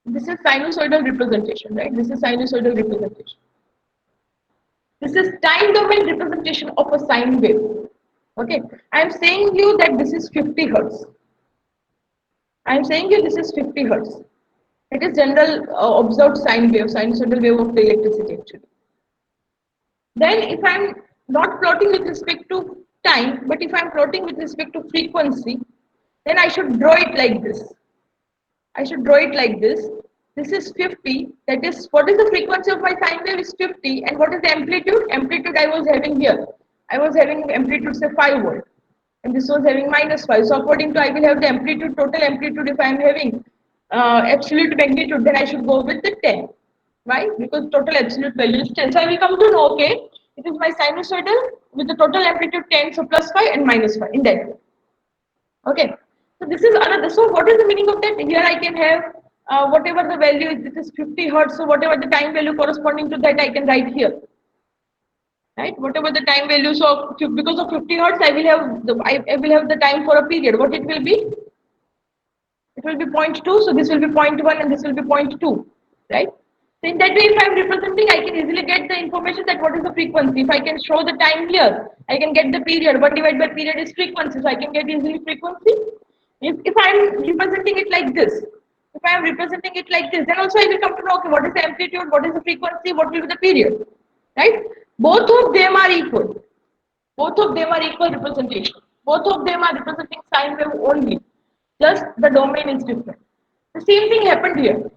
S1: This is sinusoidal representation, right? This is sinusoidal representation. This is time domain representation of a sine wave. Okay, I am saying you that this is 50 hertz. I am saying you this is 50 hertz. It is general observed sine wave, sinusoidal wave of the electricity actually. Then if I am not plotting with respect to time, but if I am plotting with respect to frequency, then I should draw it like this. I should draw it like this. This is 50. That is, what is the frequency of my sine wave is 50. And what is the amplitude? Amplitude I was having here. I was having amplitude say 5 volt. And this was having minus 5. So according to I will have the amplitude, total amplitude if I am having absolute magnitude, then I should go with the 10. Why? Because total absolute value is 10. So I will come to know, okay, it is my sinusoidal with the total amplitude 10, so plus 5 and minus 5 in that way. Okay, so this is another. So what is the meaning of that? Here I can have whatever the value is. This is 50 hertz. So whatever the time value corresponding to that, I can write here, right? Whatever the time value. So because of 50 hertz, I will have the time for a period. What it will be? It will be zero point 0.2. So this will be zero point 0.1 and this will be zero point 0.2, right? So in that way, if I am representing, I can easily get the information that what is the frequency. If I can show the time here, I can get the period. 1 divided by period is frequency. So I can get easily frequency. If I am representing it like this, if I am representing it like this, then also I will come to know, okay, what is the amplitude, what is the frequency, what will be the period, right? Both of them are equal. Both of them are equal representation. Both of them are representing sine wave only. Just the domain is different. The same thing happened here.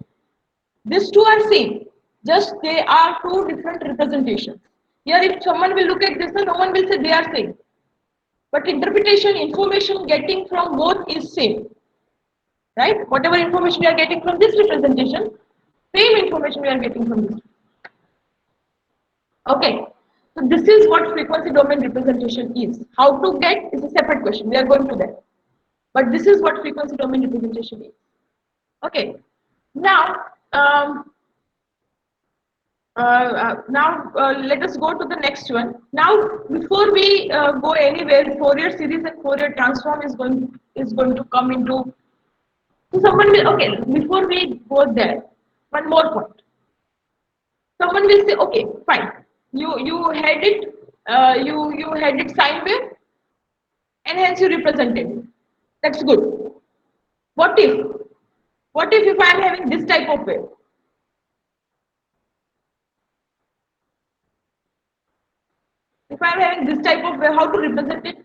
S1: These two are same. Just they are two different representations. Here, if someone will look at this, no one will say they are same. But interpretation, information getting from both is same. Right? Whatever information we are getting from this representation, same information we are getting from this. Okay. So this is what frequency domain representation is. How to get is a separate question. We are going to that. But this is what frequency domain representation is. Okay. Now, let us go to the next one. Now, before we go anywhere, Fourier series and Fourier transform is going to come into. So someone will, okay. Before we go there, one more point. Someone will say, okay, fine. You had it. You had it sine wave, and hence you represented it. That's good. What if? What if I am having this type of wave? If I am having this type of wave, how to represent it?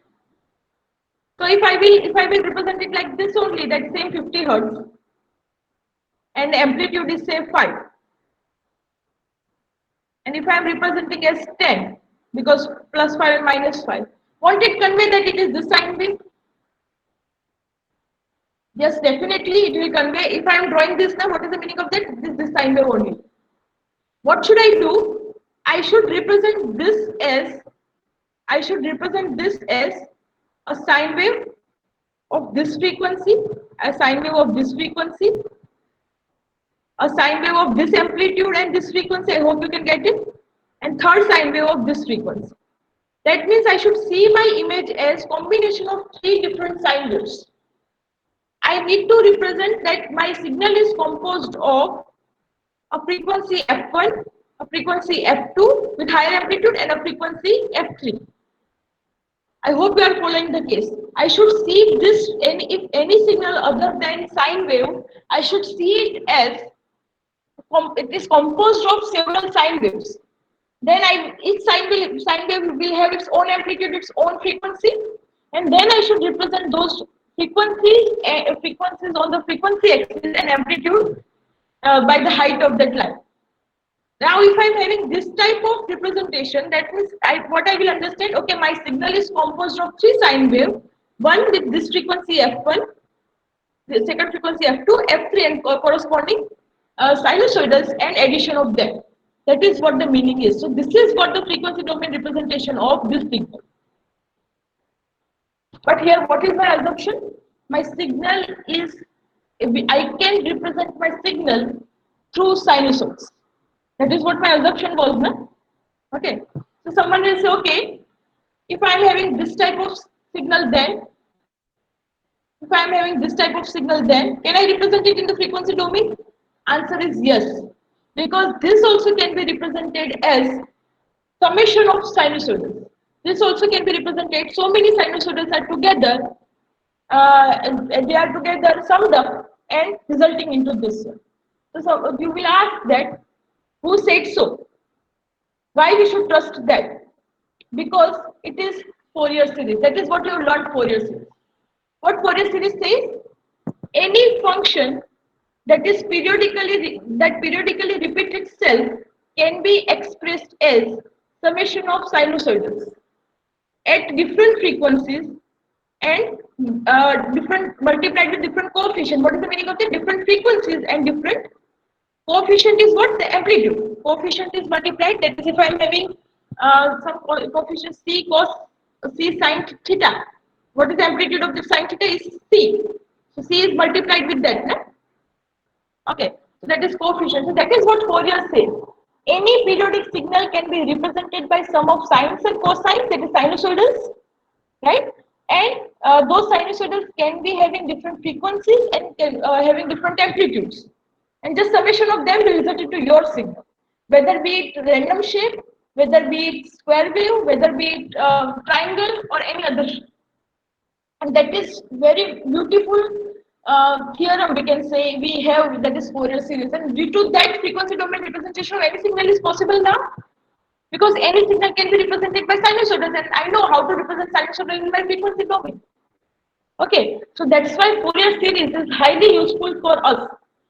S1: So if I will represent it like this only, that same 50 hertz, and the amplitude is say 5. And if I am representing as 10, because plus 5 and minus 5, won't it convey that it is this sine wave? Yes, definitely it will convey. If I am drawing this now, what is the meaning of that? This sine wave only. What should I do? I should represent this as a sine wave of this frequency, a sine wave of this frequency, a sine wave of this amplitude and this frequency. I hope you can get it. And third sine wave of this frequency. That means I should see my image as combination of three different sine waves. I need to represent that my signal is composed of a frequency f1, a frequency f2 with higher amplitude, and a frequency f3. I hope you are following the case. I should see this if any signal other than sine wave, I should see it as it is composed of several sine waves. Then each sine wave will have its own amplitude, its own frequency, and then I should represent those frequencies on the frequency axis and amplitude by the height of that line. Now, if I'm having this type of representation, that means what I will understand, okay, my signal is composed of three sine wave, one with this frequency f1, the second frequency f2, f3, and corresponding sinusoidals and addition of them. That is what the meaning is. So, this is what the frequency domain representation of this signal. But here, what is my assumption? My signal is, I can represent my signal through sinusoids. That is what my assumption was, no? Okay. So someone will say, okay, if I am having this type of signal, then if I am having this type of signal, then can I represent it in the frequency domain? Answer is yes, because this also can be represented as summation of sinusoidals. This also can be represented. So many sinusoidals are together, and they are together summed up and resulting into this. So you will ask that who said so? Why we should trust that? Because it is Fourier series. That is what you learned Fourier series. What Fourier series says? Any function that periodically repeats itself can be expressed as summation of sinusoidals at different frequencies and different multiplied with different coefficient. What is the meaning of the different frequencies and different coefficient is what? The amplitude. Coefficient is multiplied. That is, if I am having some coefficient c cos c sine theta, what is the amplitude of the sine theta is c. So c is multiplied with that. No? Okay. So that is coefficient. So that is what Fourier says. Any periodic signal can be represented by sum of sines and cosines, that is sinusoidals, right? And those sinusoidals can be having different frequencies and having different amplitudes. And just summation of them will result into your signal, whether be it random shape, whether be it square wave, whether be it triangle or any other shape. And that is very beautiful theorem we can say we have, that is Fourier series, and due to that frequency domain representation of any signal is possible now, because any signal can be represented by sinusoidals, and I know how to represent sinusoidal in my frequency domain. Okay, so that's why Fourier series is highly useful for us.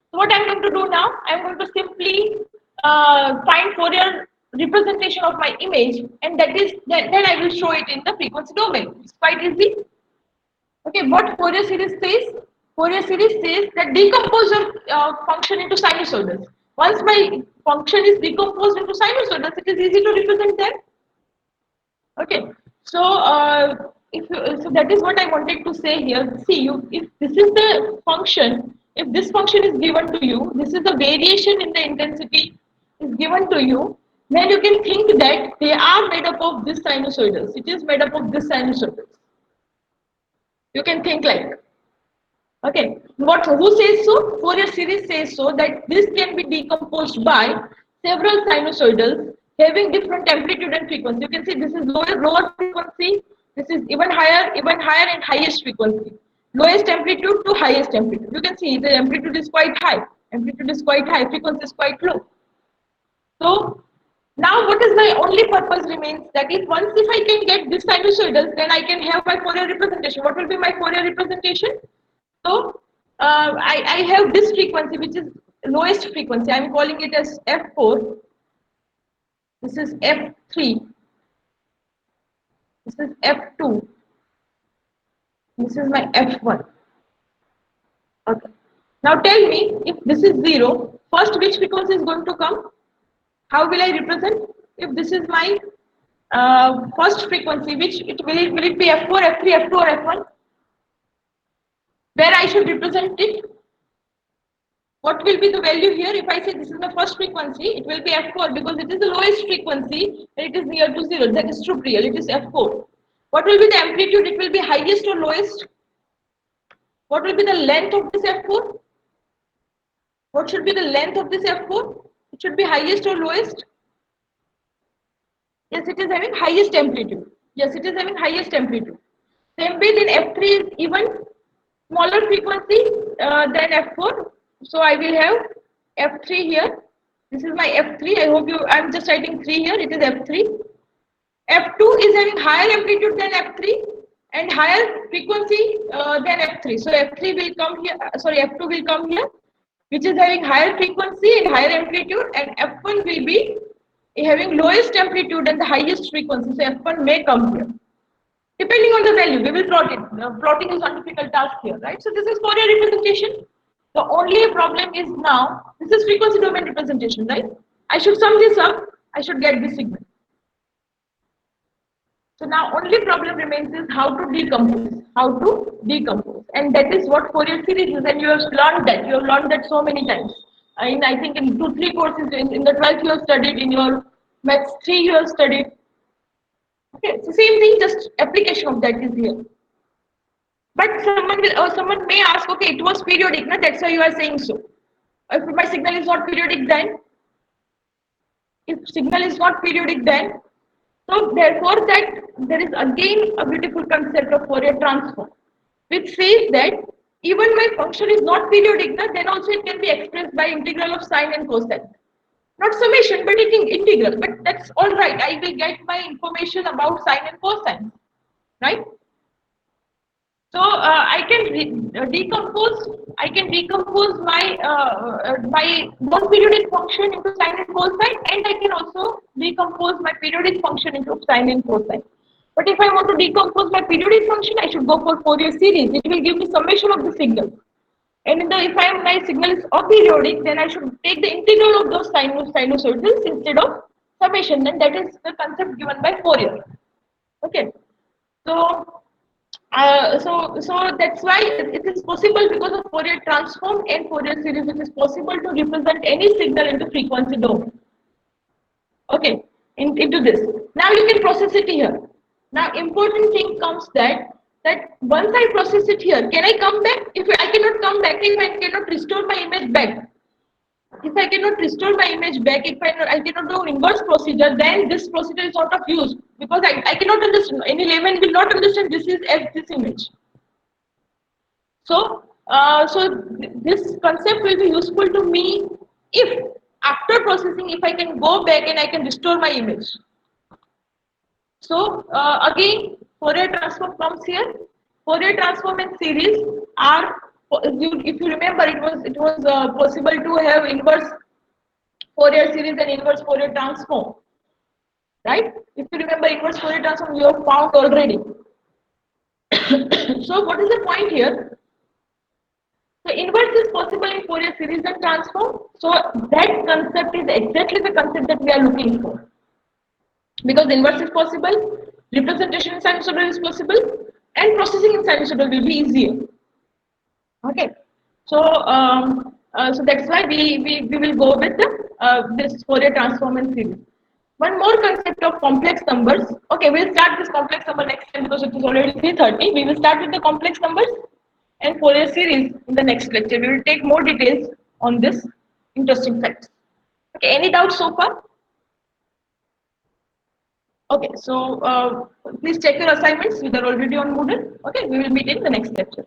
S1: So what I'm going to do now, I'm going to simply find Fourier representation of my image, and then I will show it in the frequency domain. It's quite easy. Okay, what Fourier series says? Fourier series says that decompose your function into sinusoidals. Once my function is decomposed into sinusoidals, it is easy to represent them. Okay, so so that is what I wanted to say here. See, if this is the function, if this function is given to you, this is the variation in the intensity is given to you, then you can think that they are made up of this sinusoidals. It is made up of this sinusoidals. You can think like, okay, what who says so? Fourier series says so that this can be decomposed by several sinusoidals having different amplitude and frequency. You can see this is lower frequency, this is even higher and highest frequency. Lowest amplitude to highest amplitude. You can see the amplitude is quite high, frequency is quite low. So now what is my only purpose remains that if I can get this sinusoidals, then I can have my Fourier representation. What will be my Fourier representation? So I have this frequency which is lowest frequency. I am calling it as F4. This is F3. This is F2. This is my F1. Okay. Now tell me, if this is 0, first which frequency is going to come? How will I represent? If this is my first frequency, which will it be F4, F3, F2 or F1? Where I should represent it? What will be the value here? If I say this is the first frequency, it will be F4 because it is the lowest frequency and it is near to 0. That is true real. It is F4. What will be the amplitude? It will be highest or lowest? What will be the length of this F4? What should be the length of this F4? It should be highest or lowest. Yes, it is having highest amplitude. Yes, it is having highest amplitude. Same way, then F3 is even smaller frequency than F4. So I will have F3 here. This is my F3. I hope you. I'm just writing 3 here. It is F3. F2 is having higher amplitude than F3 and higher frequency than F3. So F3 will come here. Sorry, F2 will come here, which is having higher frequency and higher amplitude, and F1 will be having lowest amplitude and the highest frequency. So F1 may come here. Depending on the value, we will plot it. Plotting is not a difficult task here, right? So this is Fourier representation. The only problem is now, this is frequency domain representation, right? I should sum this up. I should get this signal. So now only problem remains is how to decompose, and that is what Fourier series is, and you have learned that. You have learned that so many times. I think in 2 3 courses in the 12th you have studied, in your maths 3 you have studied. Okay, so same thing, just application of that is here. But someone may ask, okay, it was periodic, na? That's why you are saying so. If my signal is not periodic, then if signal is not periodic, then so therefore that there is again a beautiful concept of Fourier transform, which says that even my function is not periodic, na, then also it can be expressed by integral of sine and cosine. Not summation, but it integral. But that's all right. I will get my information about sine and cosine, right? So I can decompose my non-periodic function into sine and cosine, and I can also decompose my periodic function into sine and cosine. But if I want to decompose my periodic function, I should go for Fourier series. It will give me summation of the signal. And if my signal is aperiodic, then I should take the integral of those sinusoids instead of summation. Then that is the concept given by Fourier. Okay. So so that's why it is possible, because of Fourier transform and Fourier series, it is possible to represent any signal into frequency domain. Okay, into this. Now you can process it here. Now important thing comes that once I process it here, can I come back? If I cannot come back, if I cannot restore my image back, if I cannot restore my image back, if I cannot do inverse procedure, then this procedure is out of use, because I cannot understand. Any layman will not understand this is as this image. So this concept will be useful to me if after processing, if I can go back and I can restore my image. So again, Fourier transform comes here. Fourier transform and series are, if you remember, it was possible to have inverse Fourier series and inverse Fourier transform, right? If you remember inverse Fourier transform, you have found already. So what is the point here? So inverse is possible in Fourier series and transform. So that concept is exactly the concept that we are looking for. Because inverse is possible, representation in sinusoidal is possible, and processing in sinusoidal will be easier. Okay. So that's why we will go with this Fourier transform and series. One more concept of complex numbers. Okay, we'll start this complex number next time because it is already 3:30. We will start with the complex numbers and Fourier series in the next lecture. We will take more details on this interesting facts. Okay, any doubts so far? Okay, so please check your assignments. We are already on Moodle. Okay, we will meet in the next lecture.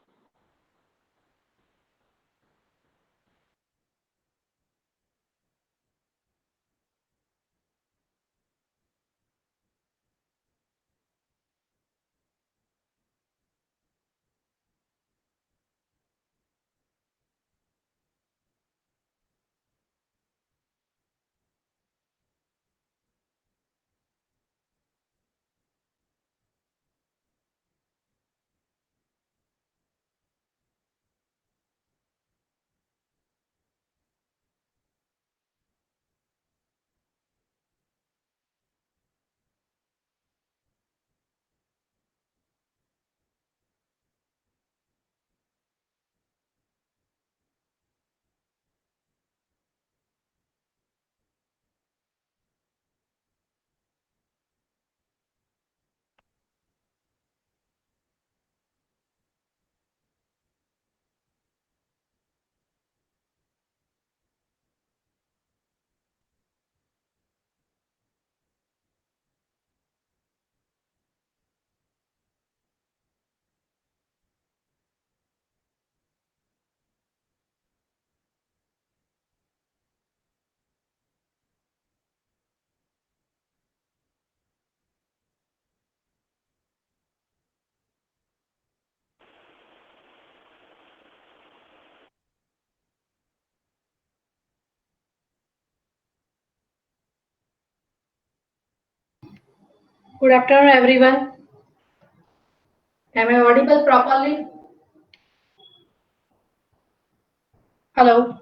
S2: Good afternoon, everyone. Am I audible properly? Hello.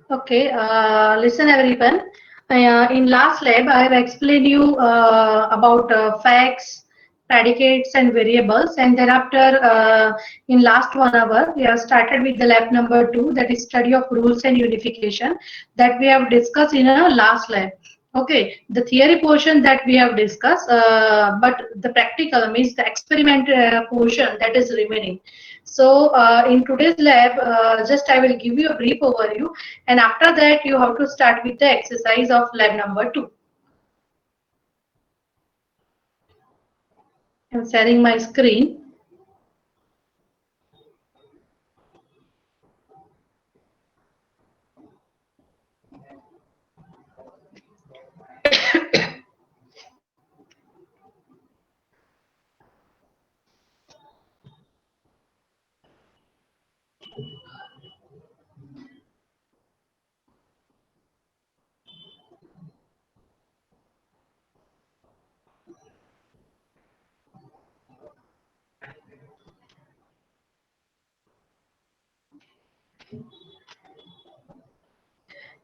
S2: Okay. Listen, everyone. In last lab, I have explained you about facts, predicates, and variables, and thereafter, in last 1 hour, we have started with the lab number 2, that is study of rules and unification, that we have discussed in a last lab. Okay, the theory portion that we have discussed, but the practical means the experiment portion that is remaining. So in today's lab, just I will give you a brief overview, and after that you have to start with the exercise of lab number 2. I'm sharing my screen.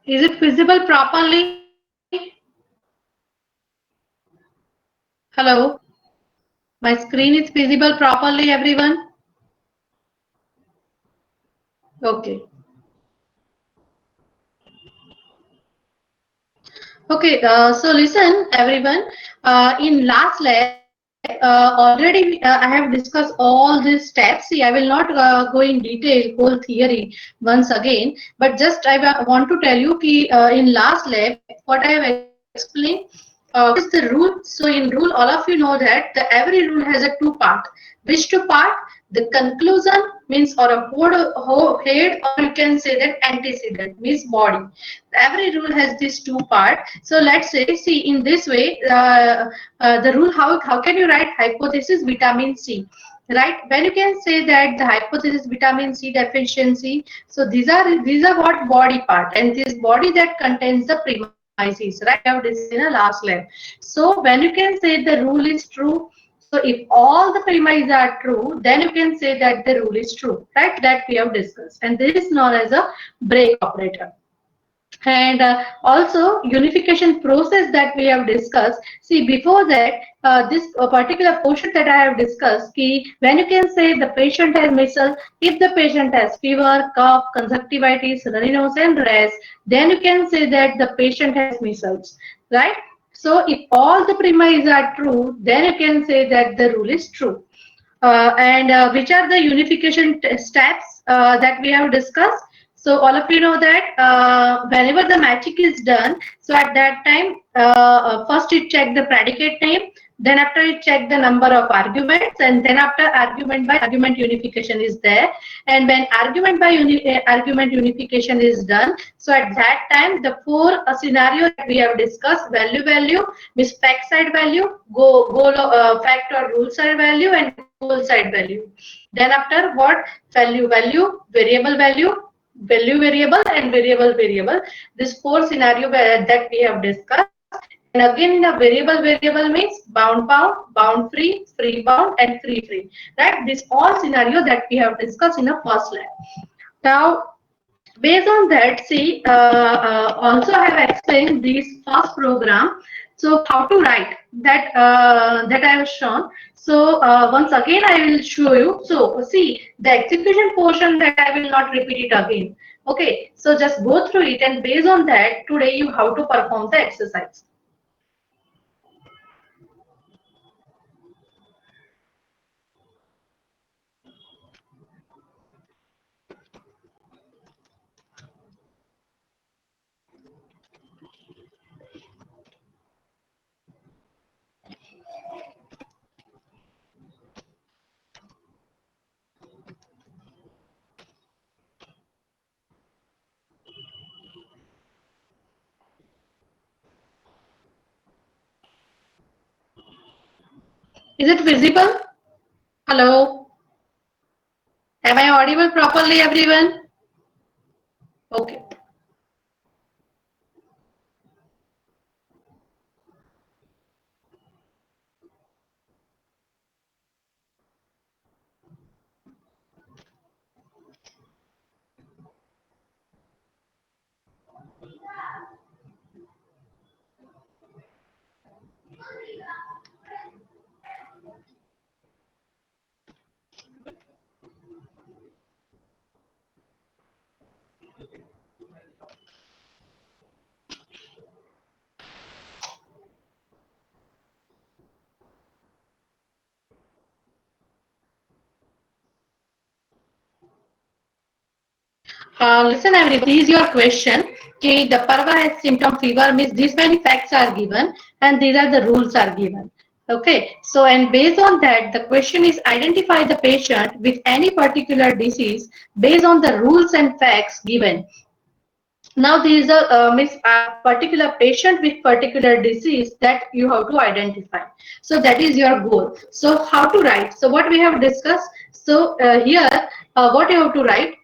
S2: Is it visible properly? Hello. My screen is visible properly, everyone? Okay. Okay, so listen, everyone. In last lab, already I have discussed all these steps. See, I will not go in detail whole theory once again, but just I want to tell you कि in last lab, what I have explained, what is the rule? So in rule, all of you know that the every rule has a two part. Which two part? The conclusion means or a head, or you can say that antecedent means body. Every rule has these two parts. So let's say, see in this way, the rule, how can you write hypothesis vitamin C? Right, when you can say that the hypothesis vitamin C deficiency, so these are what body part, and this body that contains the premises, right? We have discussed in a last lab. So when you can say the rule is true, so if all the premises are true, then you can say that the rule is true, right? That we have discussed, and this is known as a break operator. And also unification process that we have discussed. See, before that, this particular portion that I have discussed, key, when you can say the patient has measles, if the patient has fever, cough, conjunctivitis, runny nose, and rash, then you can say that the patient has measles, right? So if all the premises are true, then you can say that the rule is true. And which are the unification steps that we have discussed? So all of you know that whenever the matching is done, so at that time, first you check the predicate name, then after you check the number of arguments, and then after argument by argument unification is there. And when argument by argument unification is done, so at that time, the four scenario that we have discussed, value, means fact side value, fact or rule side value, and goal side value. Then after what, value, value variable, and variable. This four scenario that we have discussed. And again, in a variable means bound free bound, and free. Right? This all scenario that we have discussed in a first lab. Now, based on that, see, also I have explained this first program. So how to write that, that I have shown. So once again I will show you. So see, the execution portion that I will not repeat it again. Okay, so just go through it, and based on that, today you have to perform the exercise. Is it visible? Hello? Am I audible properly, everyone? Okay. Listen, everybody, this is your question. Okay, the parva has symptom fever means these many facts are given and these are the rules are given. Okay, so and based on that, the question is identify the patient with any particular disease based on the rules and facts given. Now there is a particular patient with particular disease that you have to identify. So that is your goal. So how to write? So what we have discussed. So here, what you have to write.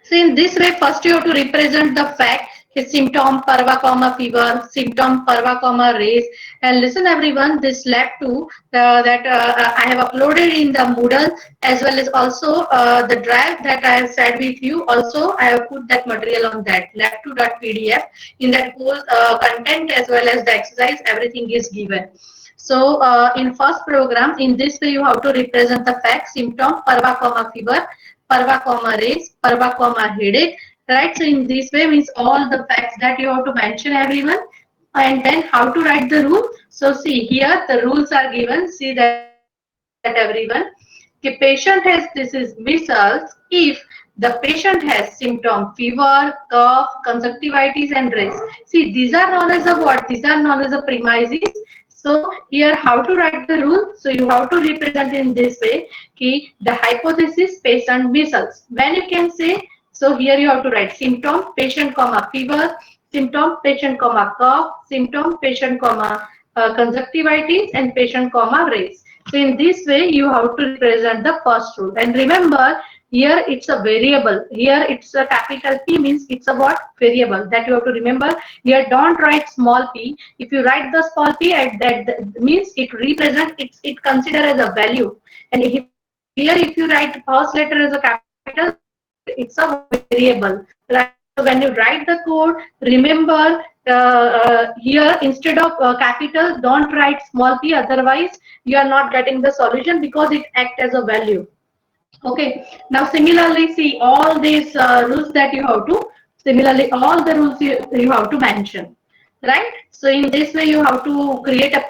S2: So in this way, first you have to represent the fact, his symptom, parva, comma, fever, symptom, parva, comma, race. And listen everyone, this lab 2 that I have uploaded in the Moodle as well as also the drive that I have shared with you. Also, I have put that material on that lab2.pdf. In that whole content as well as the exercise, everything is given. So in first program, in this way you have to represent the fact, symptom, parva, comma, fever, parva comma race, parva comma headache, right? So in this way means all the facts that you have to mention everyone, and then how to write the rule. So see here the rules are given. See that everyone. The patient has this is measles if the patient has symptom fever, cough, conjunctivitis and race. See these are known as a what? These are known as a premises. So here how to write the rule? So you have to represent in this way ki the hypothesis patient measles. When you can say, so here you have to write symptom patient comma fever, symptom patient comma cough, symptom patient comma conjunctivitis and patient comma race. So in this way you have to represent the first rule. And remember here it's a variable. Here it's a capital P means it's a what? Variable that you have to remember. Here don't write small p. If you write the small p, that means it represents it considered as a value. And here if you write first letter as a capital, it's a variable. Right? So when you write the code, remember here instead of capital, don't write small p. Otherwise, you are not getting the solution because it acts as a value. Okay. Now similarly, see all these rules that you have to. Similarly, all the rules you have to mention, right? So in this way, you have to create a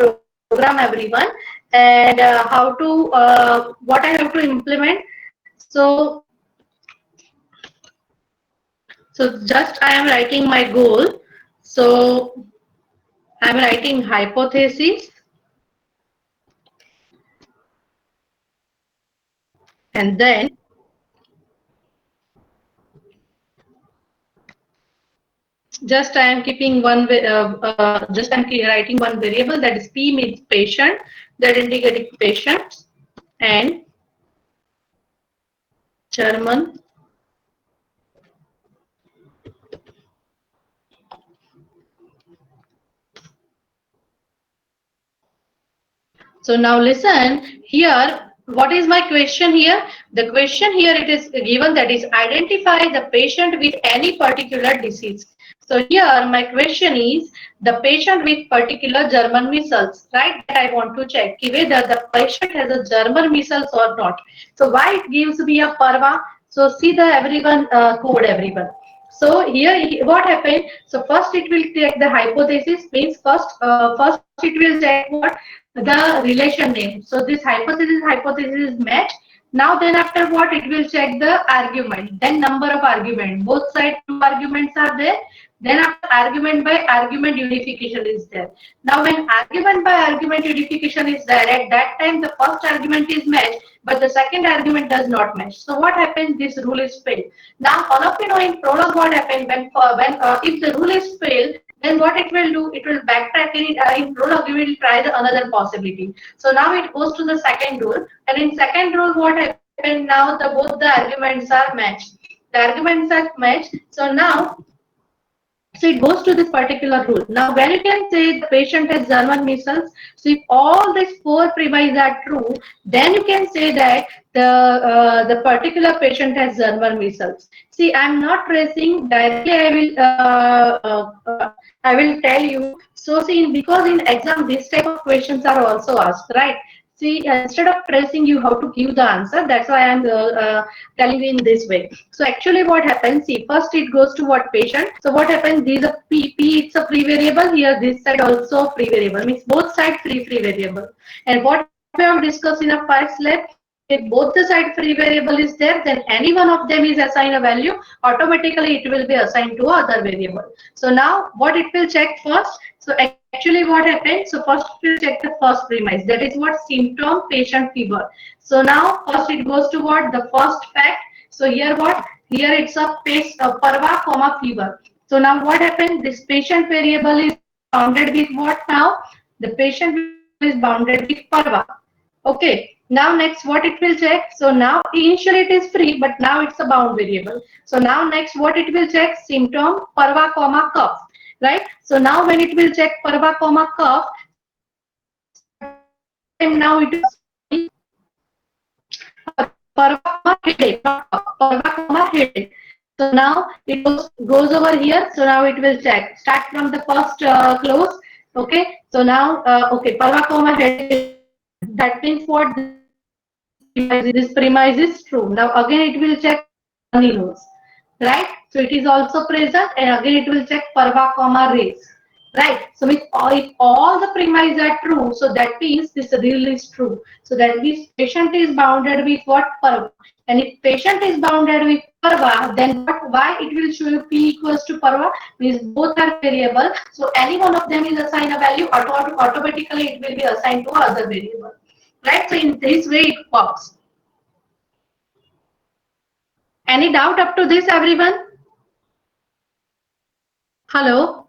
S2: program, everyone, and how to what I have to implement. So just I am writing my goal. So I am writing hypothesis, and then just I am keeping one just I'm writing one variable that is p means patient, that indicating patients, and German. So now listen here. What is my question here? The question here it is given that is identify the patient with any particular disease. So here my question is the patient with particular German measles, right? That I want to check whether the patient has a German measles or not. So why it gives me a parva? So see the everyone code everyone. So here what happened? So first it will take the hypothesis means first it will check what the relation name. So this hypothesis is match. Now then after what, it will check the argument, then number of argument. Both sides two arguments are there. Then after argument by argument unification is there. Now when argument by argument unification is there, at that time the first argument is matched, but the second argument does not match. So what happens? This rule is failed. Now all of you know in prolog what happened when if the rule is failed, then what it will do? It will backtrack in prolog. You will try the another possibility. So now it goes to the second rule, and in second rule what happened? Now the both the arguments are matched. The arguments are matched. So now so it goes to this particular rule. Now, when you can say the patient has German measles, so if all these four premises are true, then you can say that the particular patient has German measles. See, I'm not tracing directly. I will tell you. So, see, because in exam this type of questions are also asked, right? See, instead of tracing, you have to give the answer. That's why I'm telling you in this way. So actually what happens, see, first it goes to what patient. So what happens, these are P, it's a free variable. Here, this side also free variable, means both side free variable. And what we have discussed in a past lab, if both the side free variable is there, then any one of them is assigned a value, automatically it will be assigned to other variable. So now what it will check first? So actually what happens? So first it will check the first premise, that is what symptom, patient, fever. So now first it goes to what? The first fact. So here what? Here it's a parva, comma, fever. So now what happens? This patient variable is bounded with what now? The patient is bounded with parva. Okay. Now next what it will check? So now initially it is free, but now it's a bound variable. So now next what it will check? Symptom, parva, comma, cough. Right? So now when it will check parva, comma, cough, at that time now it will parva, comma, headache, not cough, parva, comma, headache. So now it goes over here. So now it will check. Start from the first close. Okay. So now okay, parva, comma, headache. That means what? This premise is true. Now again it will check runny nose, right? So it is also present, and again it will check parva, comma, raise, right? So if all the premises are true, so that means this rule is true. So that means patient is bounded with what? Parva. And if patient is bounded with parva, then what? Why it will show you p equals to parva? Means both are variable. So any one of them is assigned a value, automatically it will be assigned to other variable. Right? So in this way it works. Any doubt up to this, everyone? Hello?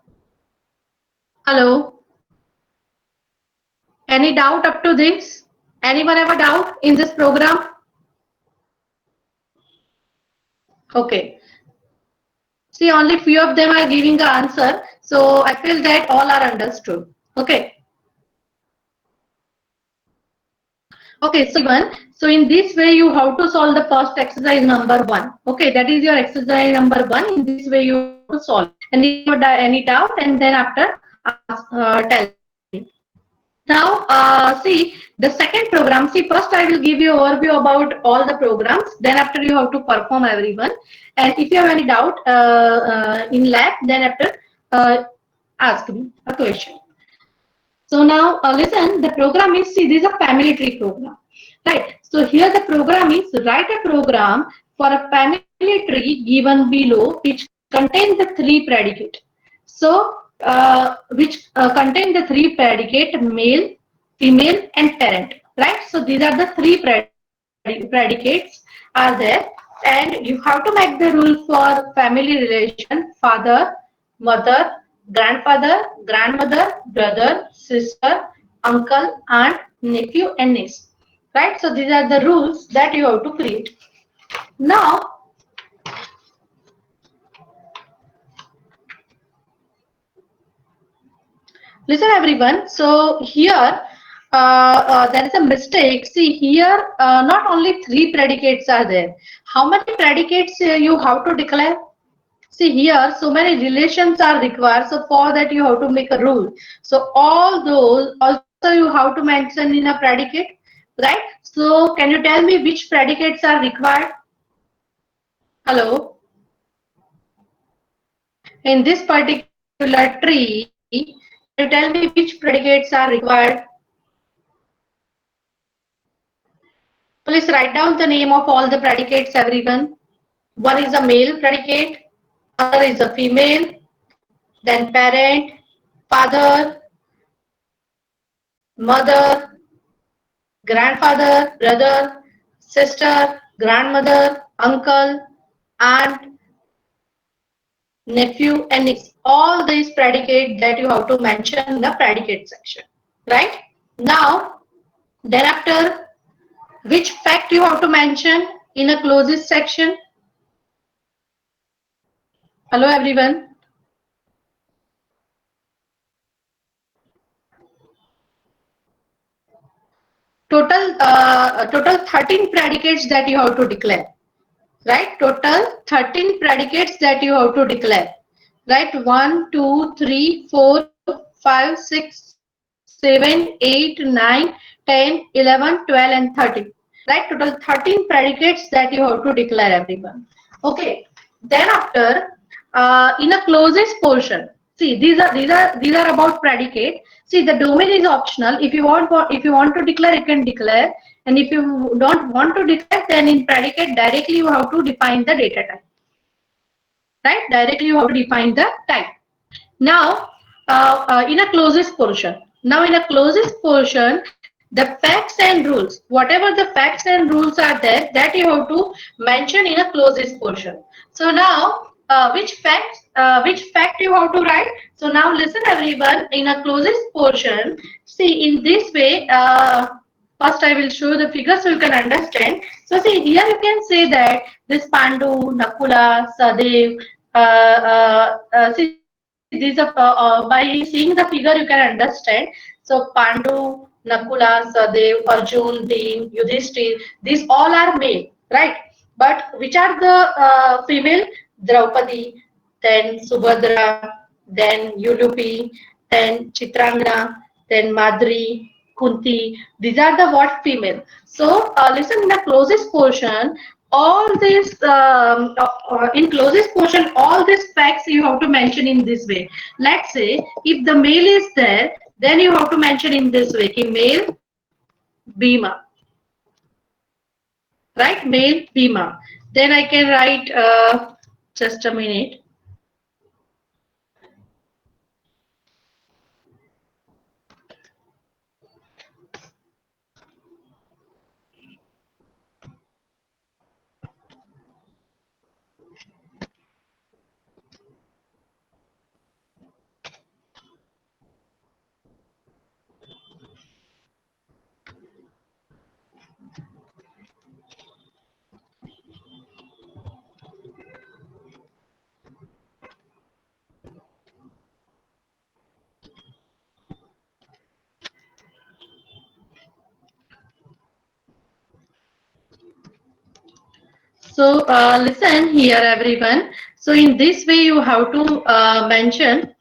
S2: Hello? Any doubt up to this? Anyone have a doubt in this program? Okay. See, only few of them are giving the answer. So I feel that all are understood. Okay. Okay, so in this way you have to solve the first exercise number 1. Okay, that is your exercise number 1. In this way you have to solve. And if you have any doubt, and then after tell me. Now see the second program. See, first I will give you overview about all the programs. Then after you have to perform everyone. And if you have any doubt in lab, then after ask me a question. So now listen, the program is, see, this is a family tree program, right? So here the program is, write a program for a family tree given below, which contains the 3 predicate. So which contain the 3 predicate, male, female, and parent, right? So these are the 3 predicates are there, and you have to make the rule for family relation: father, mother, grandfather, grandmother, brother, sister, uncle, aunt, nephew, and niece. Right? So these are the rules that you have to create. Now, listen everyone. So here there is a mistake. See here, not only 3 predicates are there. How many predicates you have to declare? See here, so many relations are required. So for that you have to make a rule. So all those also you have to mention in a predicate, right? So can you tell me which predicates are required? Hello? In this particular tree, can you tell me which predicates are required? Please write down the name of all the predicates, everyone. One is a male predicate, other is a female, then parent, father, mother, grandfather, brother, sister, grandmother, uncle, aunt, nephew, and niece. All these predicates that you have to mention in the predicate section. Right? Now, thereafter, which fact you have to mention in a clauses section? Hello, everyone. Total 13 predicates that you have to declare, right? Total 13 predicates that you have to declare, right? 1 2 3 4 5 6 7 8 9 10 11 12 and 13, right? Total 13 predicates that you have to declare, everyone. Okay, then after in a clauses portion, see, these are about predicate. See, the domain is optional. If you want to declare, you can declare, and if you don't want to declare, then in predicate directly you have to define the data type, right? Directly you have to define the type. Now, in a clauses portion, the facts and rules, whatever the facts and rules are there, that you have to mention in a clauses portion. So now, which fact you have to write? So now, listen, everyone. In a clauses portion, see, in this way. First, I will show the figure so you can understand. So see, here you can say that this Pandu, Nakula, Sadev. See, these are by seeing the figure you can understand. So Pandu, Nakula, Sadev, Arjun, Bhim, Yudhishthir, these all are male, right? But which are the female? Draupadi, then Subhadra, then Yulupi, then Chitrangana, then Madri, Kunti. These are the what female. So listen, in the closest portion, all these in closest portion, all these facts you have to mention in this way. Let's say if the male is there, then you have to mention in this way: ki male Bhima, right? Male Bhima. Then I can write just a minute. So listen here, everyone. So in this way, you have to mention.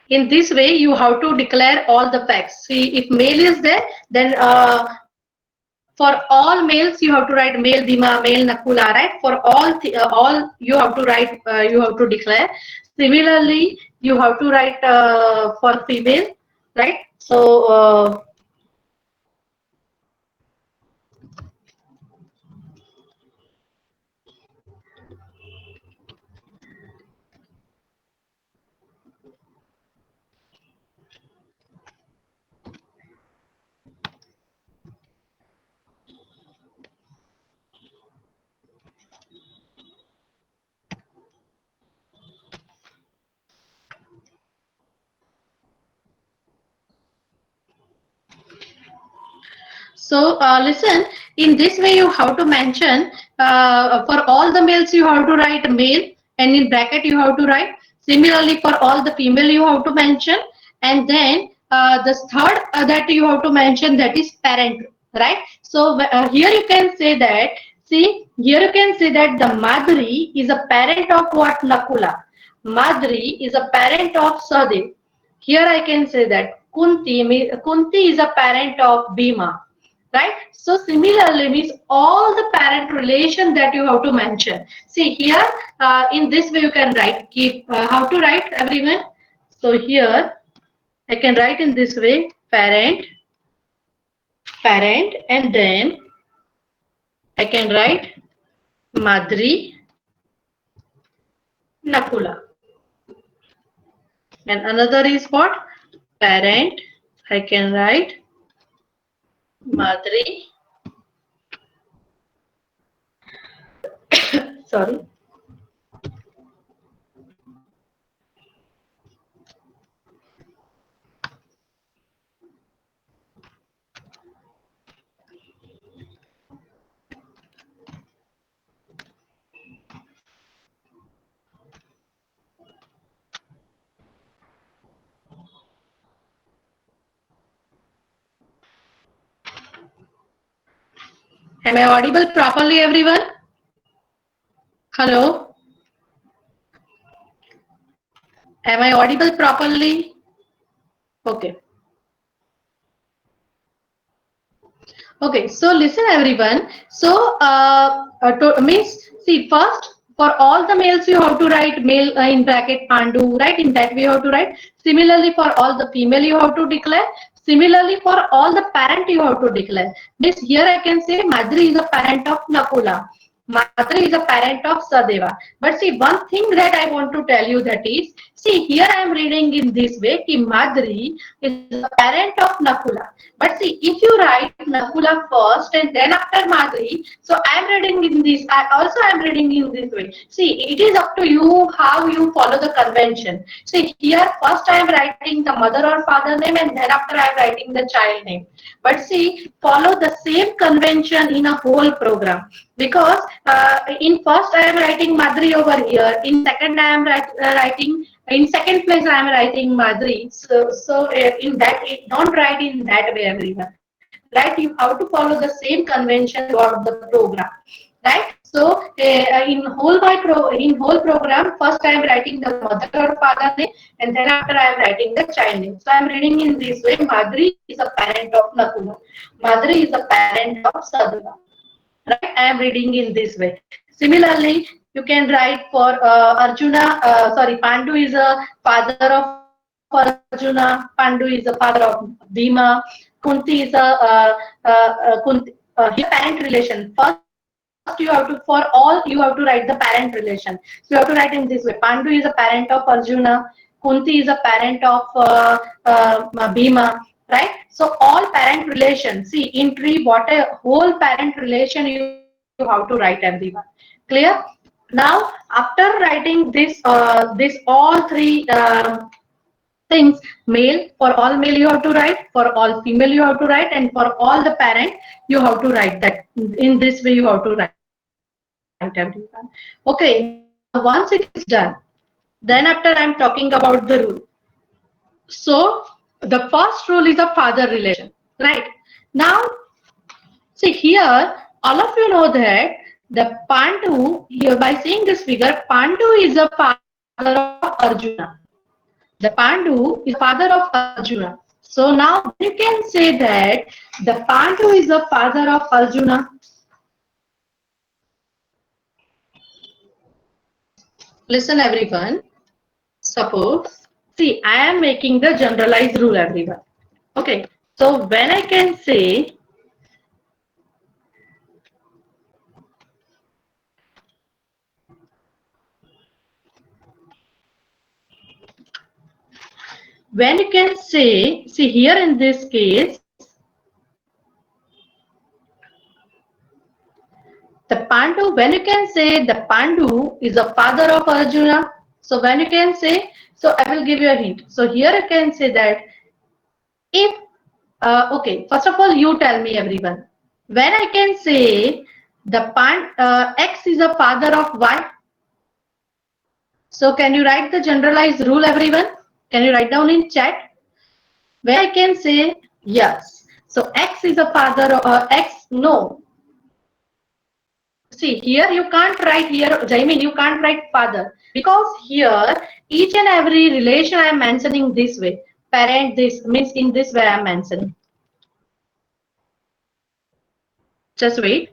S2: In this way, you have to declare all the facts. See, if male is there, then for all males, you have to write male Bhima, male Nakula, right? For all you have to write, you have to declare. Similarly, you have to write for female, right? So. So listen, in this way you have to mention for all the males you have to write male, and in bracket you have to write. Similarly, for all the female you have to mention, and then the third that you have to mention, that is parent, right? So here you can say that. See, here you can say that the Madri is a parent of what? Nakula. Madri is a parent of Sadev. Here I can say that Kunti is a parent of Bhima, right? So similarly, means all the parent relation that you have to mention. See here, in this way you can write. Keep how to write, everyone. So here I can write in this way: parent, parent, and then I can write Madri, Nakula. And another is what? Parent, I can write Madri, sorry. Am I audible properly, everyone? Hello? Am I audible properly? Okay. Okay, so listen everyone. So means see first for all the males you have to write male in bracket Pandu, right? In that way you have to write. Similarly for all the female you have to declare. Similarly for all the parent you have to declare. Means here I can say Madri is a parent of Nakula. Madri is a parent of Sadeva. But see one thing that I want to tell you that is, see here I am reading in this way ki Madri is a parent of Nakula. But see, if you write Nakula first and then after Madri, so I am reading in this, I also am reading in this way. See, it is up to you how you follow the convention. See, here first I am writing the mother or father name and then after I am writing the child name. But see, follow the same convention in a whole program. Because in first I am writing Madri over here, in second I am writing in second place I am writing Madri. So in that, don't write in that way everyone. Right, you have to follow the same convention throughout the program. Right. So in whole program, first I am writing the mother or father name, and then after I am writing the child name. So I am reading in this way: Madri is a parent of Nakula. Madri is a parent of Sadhava. Right, I am reading in this way. Similarly, you can write for Arjuna, sorry, Pandu is a father of Arjuna, Pandu is a father of Bhima, Kunti is a Kunti, here parent relation. First you have to, for all you have to write the parent relation. So you have to write in this way: Pandu is a parent of Arjuna, Kunti is a parent of Bhima, right? So all parent relation, see in tree what a whole parent relation you have to write everyone. Clear? Now after writing this all three things, male, for all male you have to write, for all female you have to write, and for all the parent you have to write that. In this way you have to write everyone. Okay, now once it is done, then after I'm talking about the rule. So the first rule is a father relation, right? Now see here, all of you know that the Pandu, here by seeing this figure, Pandu is a father of Arjuna. The Pandu is the father of Arjuna. So now when you can say that the Pandu is the father of Arjuna, listen everyone. Suppose, see, I am making the generalized rule everyone. Okay. So when I can say when you can say, see here in this case, the Pandu, when you can say the Pandu is the father of Arjuna, so when you can say, so I will give you a hint. So here you can say that if, okay, first of all, you tell me everyone. When I can say the X is a father of Y, so can you write the generalized rule everyone? Can you write down in chat? Where I can say yes. So X is a father of X, no. See here you can't write here, Jaimin, you can't write father. Because here each and every relation I am mentioning this way. Parent this means in this way I am mentioning. Just wait.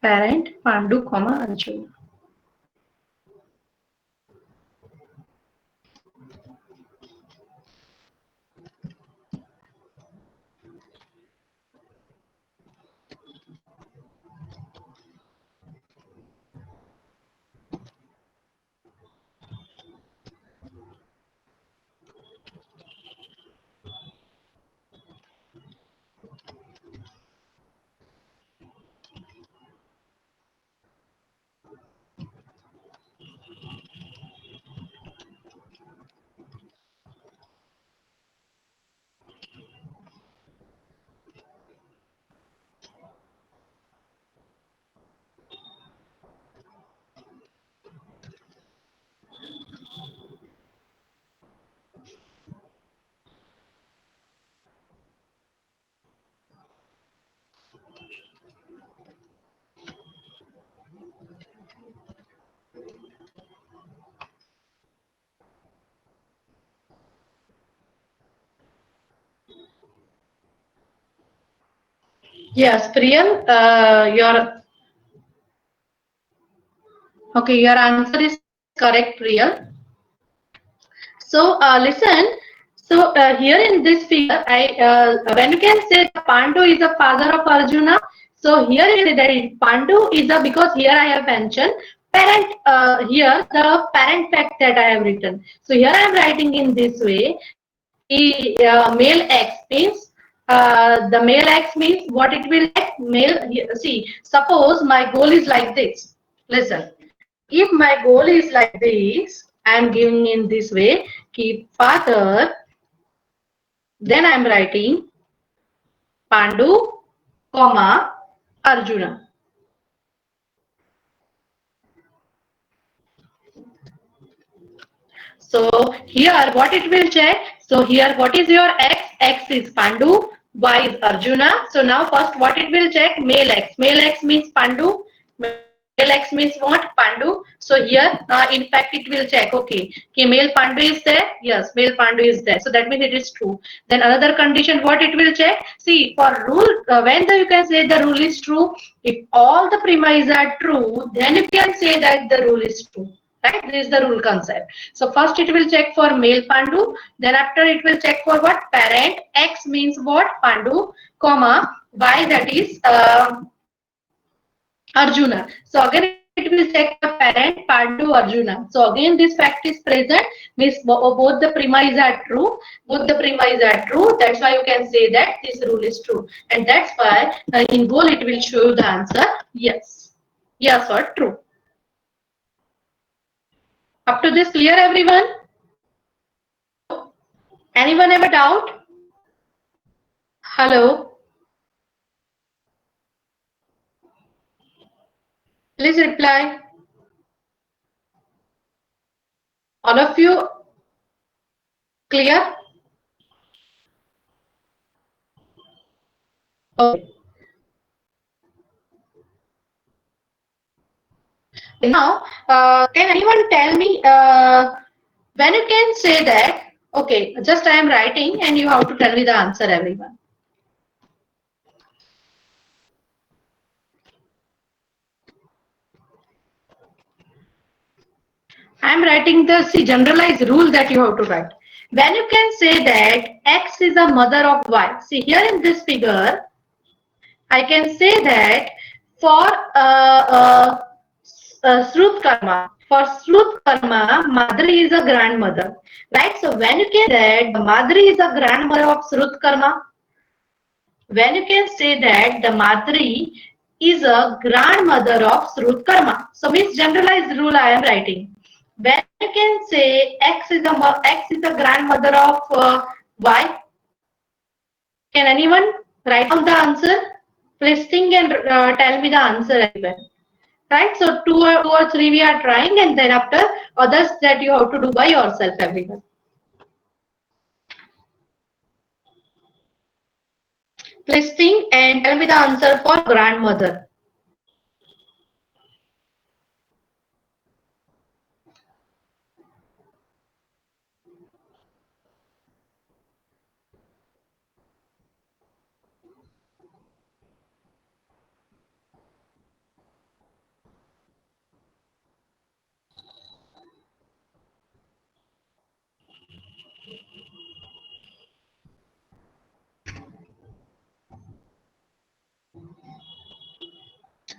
S2: Parent Pandu, Arjuna. Yes, Priyal, your answer is correct, Priyal. So listen. So here in this figure, when you can say the Pandu is the father of Arjuna. So here it is that Pandu is the, because here I have mentioned parent. Here the parent fact that I have written. So here I am writing in this way. Male X means the male X means what it will take male. See, suppose my goal is like this. Listen, if my goal is like this, I am giving in this way. Keep father. Then I am writing Pandu, comma Arjuna. So here what it will check. So here what is your X? X is Pandu, Y is Arjuna. So now first what it will check? Male X. Male X means Pandu. Male X means what? Pandu. So here in fact it will check. Okay, male Pandu is there. Yes, male Pandu is there. So that means it is true. Then another condition what it will check. See, for rule when you can say the rule is true. If all the premises are true, then you can say that the rule is true. Right, this is the rule concept. So first it will check for male Pandu, then after it will check for what? Parent. X means what? Pandu, comma Y, that is Arjuna. So again it will check for parent Pandu Arjuna. So again this fact is present, means both the premises are true. Both the premises are true. That's why you can say that this rule is true, and that's why in bold it will show you the answer yes, yes or true. Up to this clear, everyone? Hello? Anyone have a doubt? Hello? Please reply. All of you clear? Okay. Now, can anyone tell me when you can say that? Okay, just I am writing and you have to tell me the answer, everyone. I am writing the generalized rule that you have to write. When you can say that X is a mother of Y. See here in this figure, I can say that for Srut Karma, Madri is a grandmother, right? So when you can say that the Madri is a grandmother of Srut Karma, when you can say that the Madri is a grandmother of Srut Karma, so means generalized rule I am writing. When you can say X is the grandmother of Y, can anyone write down the answer? Please think and tell me the answer everyone. Right? So two or three we are trying, and then after others that you have to do by yourself, everyone. Please think and tell me the answer for grandmother.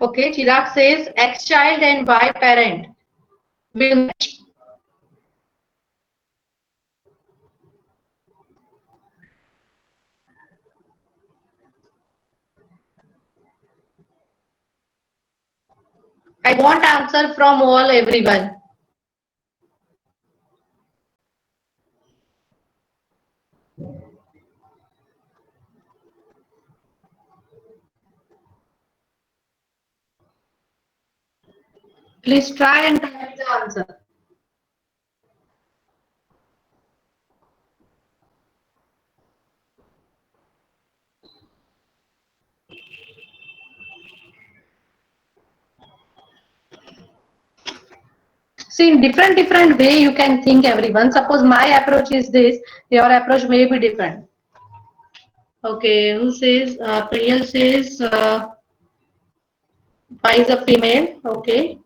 S2: Okay, Chirag says X child and Y parent will match. I want answer from all everyone. Please try and tell me the answer. See, in different way you can think everyone. Suppose my approach is this, your approach may be different. Okay, who says? Priyal says Y is a female. Okay.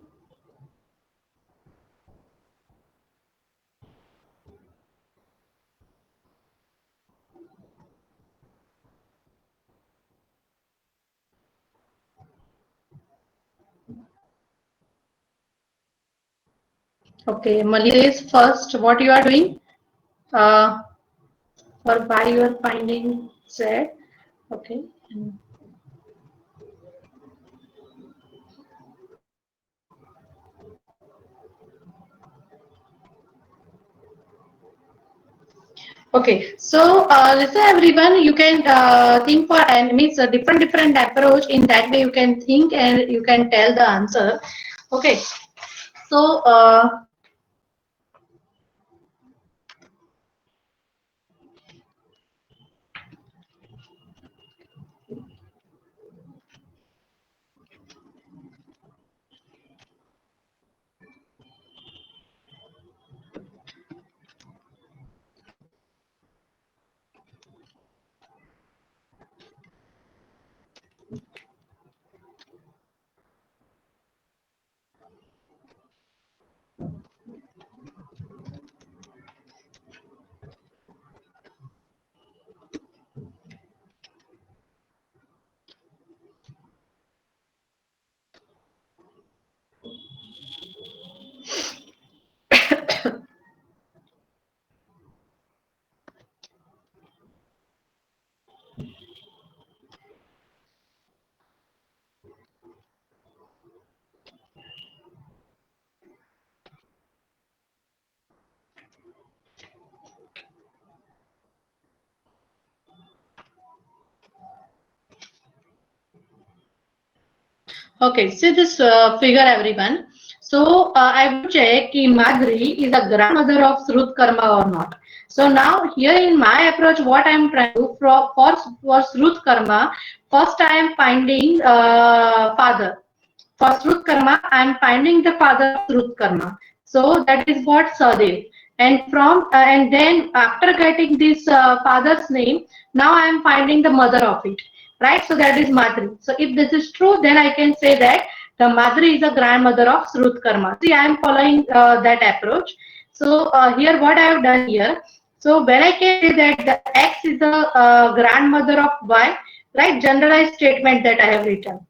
S2: Okay, Mali says first what you are doing uh, or why you are finding Z. Okay. Okay, so listen everyone, you can think for and means a different approach. In that way, you can think and you can tell the answer. Okay, so okay, see this figure everyone. So I will check if Madhuri is a grandmother of Srut Karma or not. So now here in my approach, what I am trying to do for Srut Karma, first I am finding father. For Srut Karma, I am finding the father of Srut Karma. So that is what Sadev. And from and then after getting this father's name, now I am finding the mother of it, right? So that is Madri. So if this is true, then I can say that the Madri is a grandmother of Srut Karma. See, I am following that approach. So here, what I have done here. So when I can say that the X is the grandmother of Y, right? Generalized statement that I have written.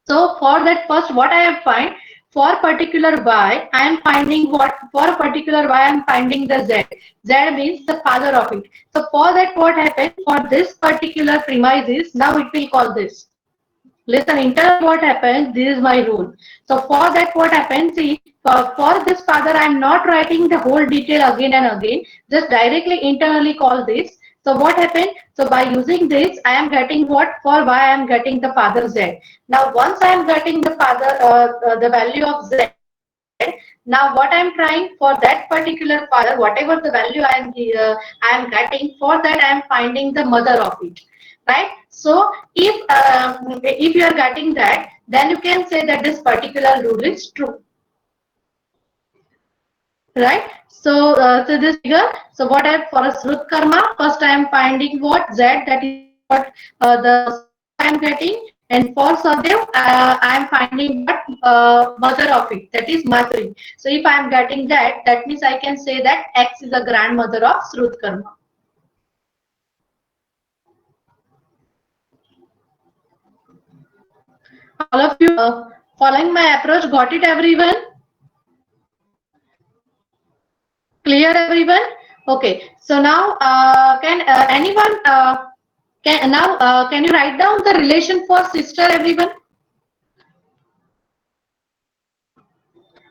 S2: So for that first what I have find for particular y I am finding what for particular y I am finding the z. Z means the father of it. So for that what happens for this particular premises now it will call this. Listen, internal what happens, this is my rule. So for that what happens, see, for this father, I am not writing the whole detail again and again, just directly internally call this. So what happened? So by using this, I am getting what for y I am getting the father z. Now once I am getting the father, the value of z, now what I am trying for that particular father, whatever the value I am getting, for that I am finding the mother of it, right? So if you are getting that, then you can say that this particular rule is true, right? So so this figure. So what I for a Srut Karma, first I am finding what Z, that is what the I am getting, and for Sadev I am finding what mother of it, that is Madhuri. So if I am getting that, that means I can say that X is the grandmother of Srut Karma. All of you following my approach, got it everyone? Clear everyone? Okay. So now can anyone can you write down the relation for sister everyone?